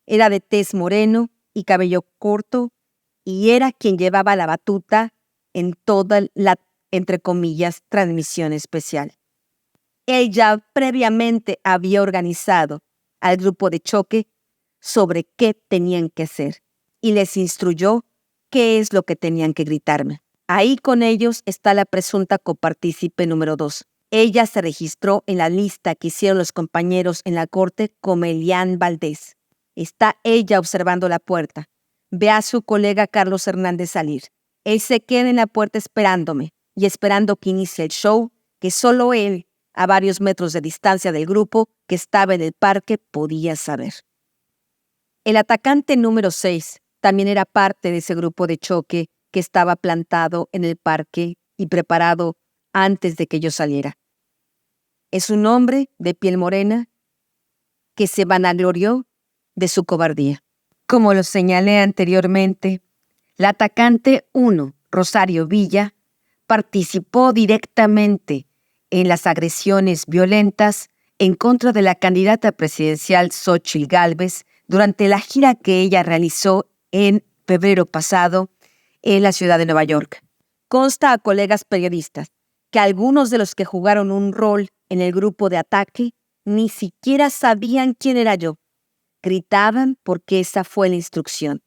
B: Era de tez moreno y cabello corto y era quien llevaba la batuta en toda la, entre comillas, transmisión especial. Él ya previamente había organizado al grupo de choque sobre qué tenían que hacer y les instruyó qué es lo que tenían que gritarme. Ahí con ellos está la presunta copartícipe número 2. Ella se registró en la lista que hicieron los compañeros en la corte como Elian Valdés. Está ella observando la puerta. Ve a su colega Carlos Hernández salir. Él se queda en la puerta esperándome y esperando que inicie el show, que solo él, a varios metros de distancia del grupo que estaba en el parque, podía saber. El atacante número 6 también era parte de ese grupo de choque que estaba plantado en el parque y preparado antes de que yo saliera. Es un hombre de piel morena que se vanaglorió de su cobardía. Como lo señalé anteriormente, la atacante 1, Rosario Villa, participó directamente en las agresiones violentas en contra de la candidata presidencial Xóchitl Gálvez durante la gira que ella realizó en febrero pasado en la ciudad de Nueva York. Consta a colegas periodistas que algunos de los que jugaron un rol en el grupo de ataque ni siquiera sabían quién era yo. Gritaban porque esa fue la instrucción.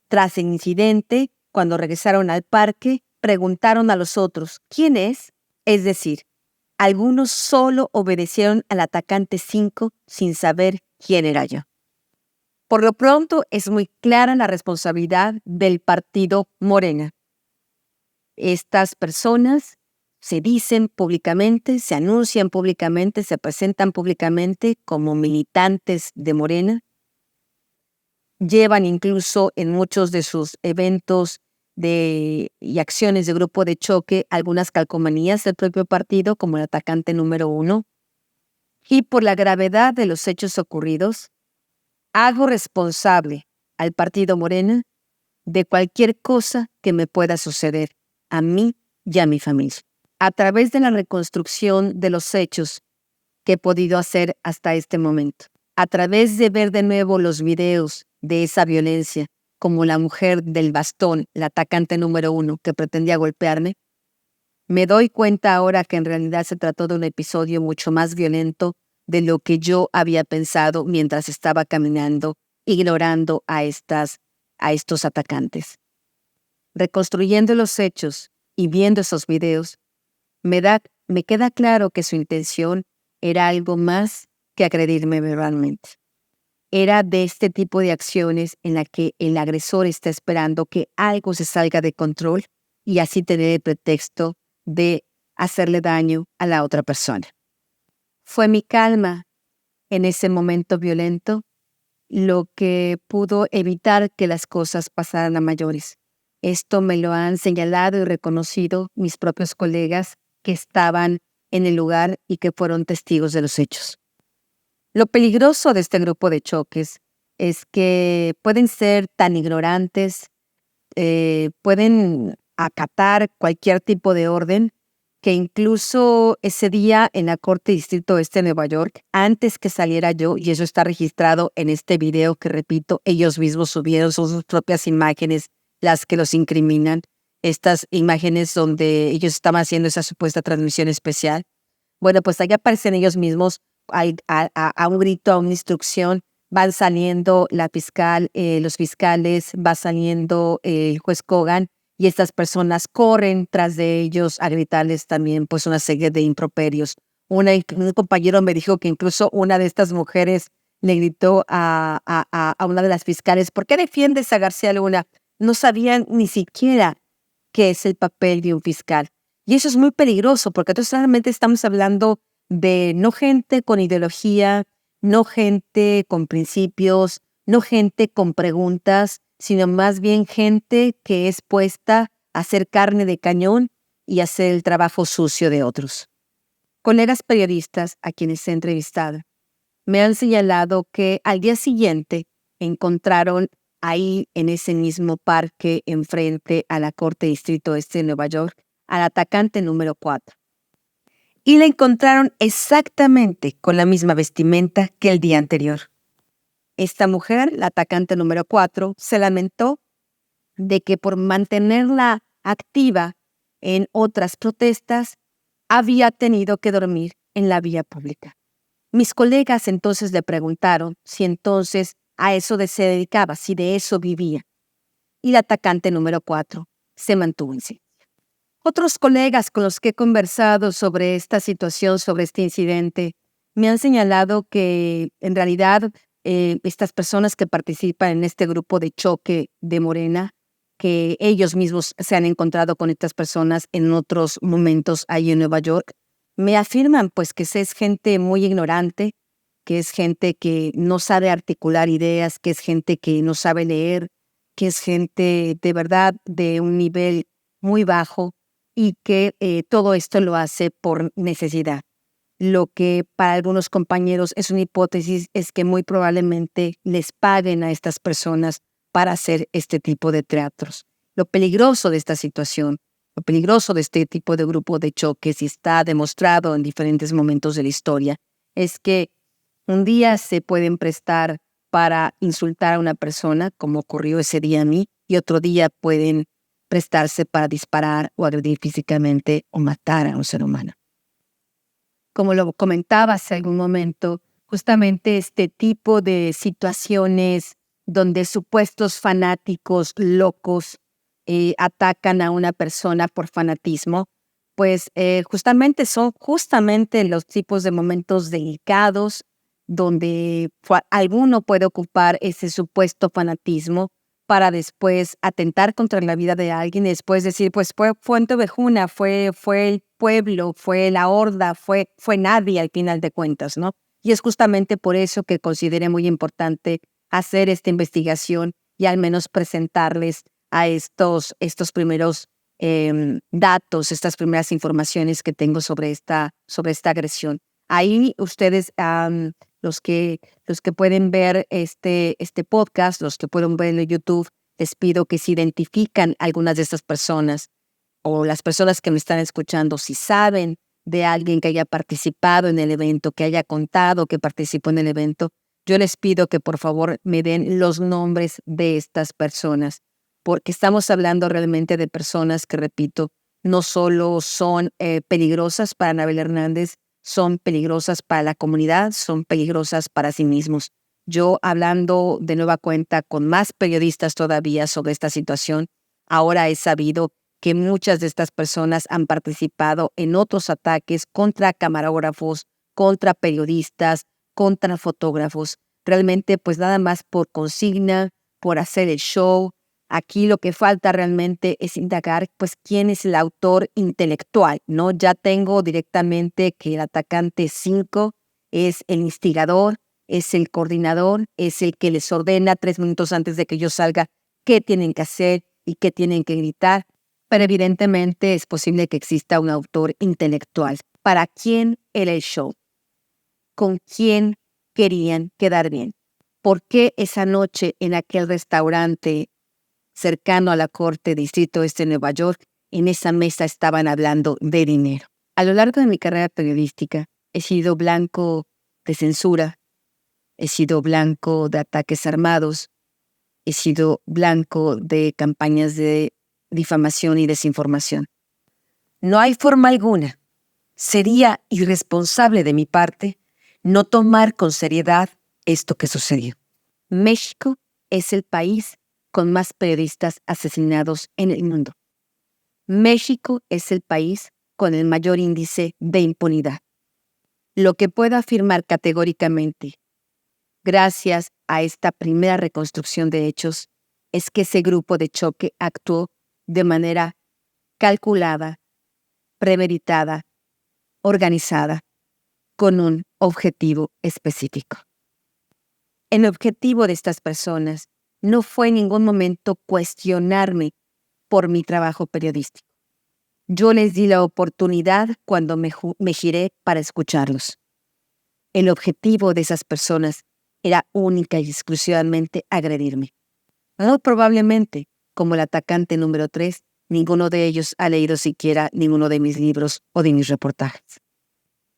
B: Tras el incidente, cuando regresaron al parque, preguntaron a los otros, ¿quién es? Es decir, algunos solo obedecieron al atacante 5 sin saber quién era yo. Por lo pronto, es muy clara la responsabilidad del partido Morena. Estas personas se dicen públicamente, se anuncian públicamente, se presentan públicamente como militantes de Morena. Llevan incluso en muchos de sus eventos y acciones de grupo de choque algunas calcomanías del propio partido, como el atacante número 1. Y por la gravedad de los hechos ocurridos, hago responsable al partido Morena de cualquier cosa que me pueda suceder a mí y a mi familia. A través de la reconstrucción de los hechos que he podido hacer hasta este momento, a través de ver de nuevo los videos de esa violencia, como la mujer del bastón, la atacante número 1 que pretendía golpearme, me doy cuenta ahora que en realidad se trató de un episodio mucho más violento de lo que yo había pensado mientras estaba caminando, ignorando a estos atacantes. Reconstruyendo los hechos y viendo esos videos, me queda claro que su intención era algo más que agredirme verbalmente. Era de este tipo de acciones en la que el agresor está esperando que algo se salga de control y así tener el pretexto de hacerle daño a la otra persona. Fue mi calma en ese momento violento lo que pudo evitar que las cosas pasaran a mayores. Esto me lo han señalado y reconocido mis propios colegas que estaban en el lugar y que fueron testigos de los hechos. Lo peligroso de este grupo de choques es que pueden ser tan ignorantes, pueden acatar cualquier tipo de orden, que incluso ese día en la Corte Distrito Este de Nueva York, antes que saliera yo, y eso está registrado en este video que repito, ellos mismos subieron sus propias imágenes, las que los incriminan, estas imágenes donde ellos estaban haciendo esa supuesta transmisión especial. Bueno, pues ahí aparecen ellos mismos a un grito, a una instrucción, van saliendo la fiscal, los fiscales, va saliendo el juez Kogan, y estas personas corren tras de ellos a gritarles también pues una serie de improperios. Un compañero me dijo que incluso una de estas mujeres le gritó a una de las fiscales: ¿por qué defiendes a García Luna? No sabían ni siquiera qué es el papel de un fiscal. Y eso es muy peligroso porque entonces realmente estamos hablando de no gente con ideología, no gente con principios, no gente con preguntas, sino más bien gente que es puesta a hacer carne de cañón y hacer el trabajo sucio de otros. Colegas periodistas a quienes he entrevistado me han señalado que al día siguiente encontraron ahí en ese mismo parque enfrente a la Corte Distrito Este de Nueva York al atacante número 4. Y la encontraron exactamente con la misma vestimenta que el día anterior. Esta mujer, la atacante número 4, se lamentó de que por mantenerla activa en otras protestas, había tenido que dormir en la vía pública. Mis colegas entonces le preguntaron si entonces a eso se dedicaba, si de eso vivía. Y la atacante número 4 se mantuvo en silencio. Otros colegas con los que he conversado sobre esta situación, sobre este incidente, me han señalado que en realidad estas personas que participan en este grupo de choque de Morena, que ellos mismos se han encontrado con estas personas en otros momentos ahí en Nueva York, me afirman pues que es gente muy ignorante, que es gente que no sabe articular ideas, que es gente que no sabe leer, que es gente de verdad de un nivel muy bajo y que todo esto lo hace por necesidad. Lo que para algunos compañeros es una hipótesis es que muy probablemente les paguen a estas personas para hacer este tipo de teatros. Lo peligroso de esta situación, lo peligroso de este tipo de grupo de choques, y está demostrado en diferentes momentos de la historia, es que un día se pueden prestar para insultar a una persona, como ocurrió ese día a mí, y otro día pueden prestarse para disparar o agredir físicamente o matar a un ser humano. Como lo comentaba hace algún momento, justamente este tipo de situaciones donde supuestos fanáticos locos atacan a una persona por fanatismo, pues justamente son los tipos de momentos delicados donde alguno puede ocupar ese supuesto fanatismo para después atentar contra la vida de alguien y después decir, pues fue Fuente Ovejuna, fue el pueblo, fue la horda, fue nadie al final de cuentas, ¿no? Y es justamente por eso que consideré muy importante hacer esta investigación y al menos presentarles a estos primeros datos, estas primeras informaciones que tengo sobre esta agresión. Ahí ustedes, los que pueden ver este podcast, los que pueden ver en YouTube, les pido que se identifican algunas de estas personas o las personas que me están escuchando, si saben de alguien que haya participado en el evento, que haya contado que participó en el evento, yo les pido que por favor me den los nombres de estas personas, porque estamos hablando realmente de personas que, repito, no solo son peligrosas para Anabel Hernández, son peligrosas para la comunidad, son peligrosas para sí mismos. Yo, hablando de nueva cuenta con más periodistas todavía sobre esta situación, ahora he sabido que muchas de estas personas han participado en otros ataques contra camarógrafos, contra periodistas, contra fotógrafos. Realmente, pues nada más por consigna, por hacer el show, Aquí lo que falta realmente es indagar, pues, quién es el autor intelectual, ¿no? Ya tengo directamente que el atacante 5 es el instigador, es el coordinador, es el que les ordena 3 minutos antes de que yo salga qué tienen que hacer y qué tienen que gritar, pero evidentemente es posible que exista un autor intelectual. ¿Para quién era el show? ¿Con quién querían quedar bien? ¿Por qué esa noche en aquel restaurante cercano a la Corte Distrito Este de Nueva York, en esa mesa estaban hablando de dinero? A lo largo de mi carrera periodística he sido blanco de censura, he sido blanco de ataques armados, he sido blanco de campañas de difamación y desinformación. No hay forma alguna. Sería irresponsable de mi parte no tomar con seriedad esto que sucedió. México es el país con más periodistas asesinados en el mundo. México es el país con el mayor índice de impunidad. Lo que puedo afirmar categóricamente, gracias a esta primera reconstrucción de hechos, es que ese grupo de choque actuó de manera calculada, premeditada, organizada, con un objetivo específico. El objetivo de estas personas no fue en ningún momento cuestionarme por mi trabajo periodístico. Yo les di la oportunidad cuando me giré para escucharlos. El objetivo de esas personas era única y exclusivamente agredirme. Muy probablemente, como el atacante número 3, ninguno de ellos ha leído siquiera ninguno de mis libros o de mis reportajes.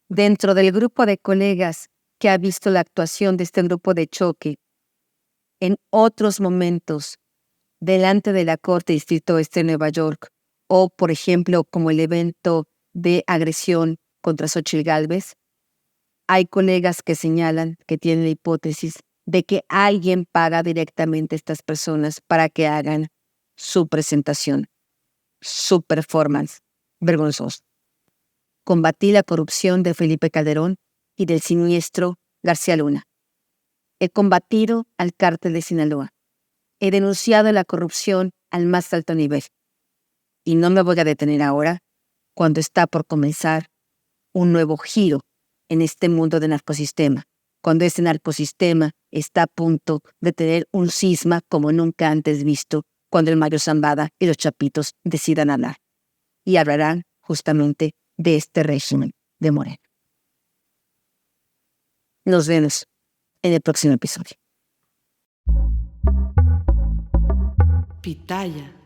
B: Dentro del grupo de colegas que ha visto la actuación de este grupo de choque, en otros momentos, delante de la Corte Distrito Este de Nueva York, o, por ejemplo, como el evento de agresión contra Xóchitl Gálvez, hay colegas que señalan, que tienen la hipótesis de que alguien paga directamente a estas personas para que hagan su presentación, su performance vergonzoso. Combatí la corrupción de Felipe Calderón y del siniestro García Luna. He combatido al cártel de Sinaloa. He denunciado la corrupción al más alto nivel. Y no me voy a detener ahora, cuando está por comenzar un nuevo giro en este mundo de narcosistema, cuando este narcosistema está a punto de tener un cisma como nunca antes visto, cuando el Mayo Zambada y los Chapitos decidan hablar. Y hablarán justamente de este régimen de Moreno. Nos vemos en el próximo episodio.
A: Pitaya.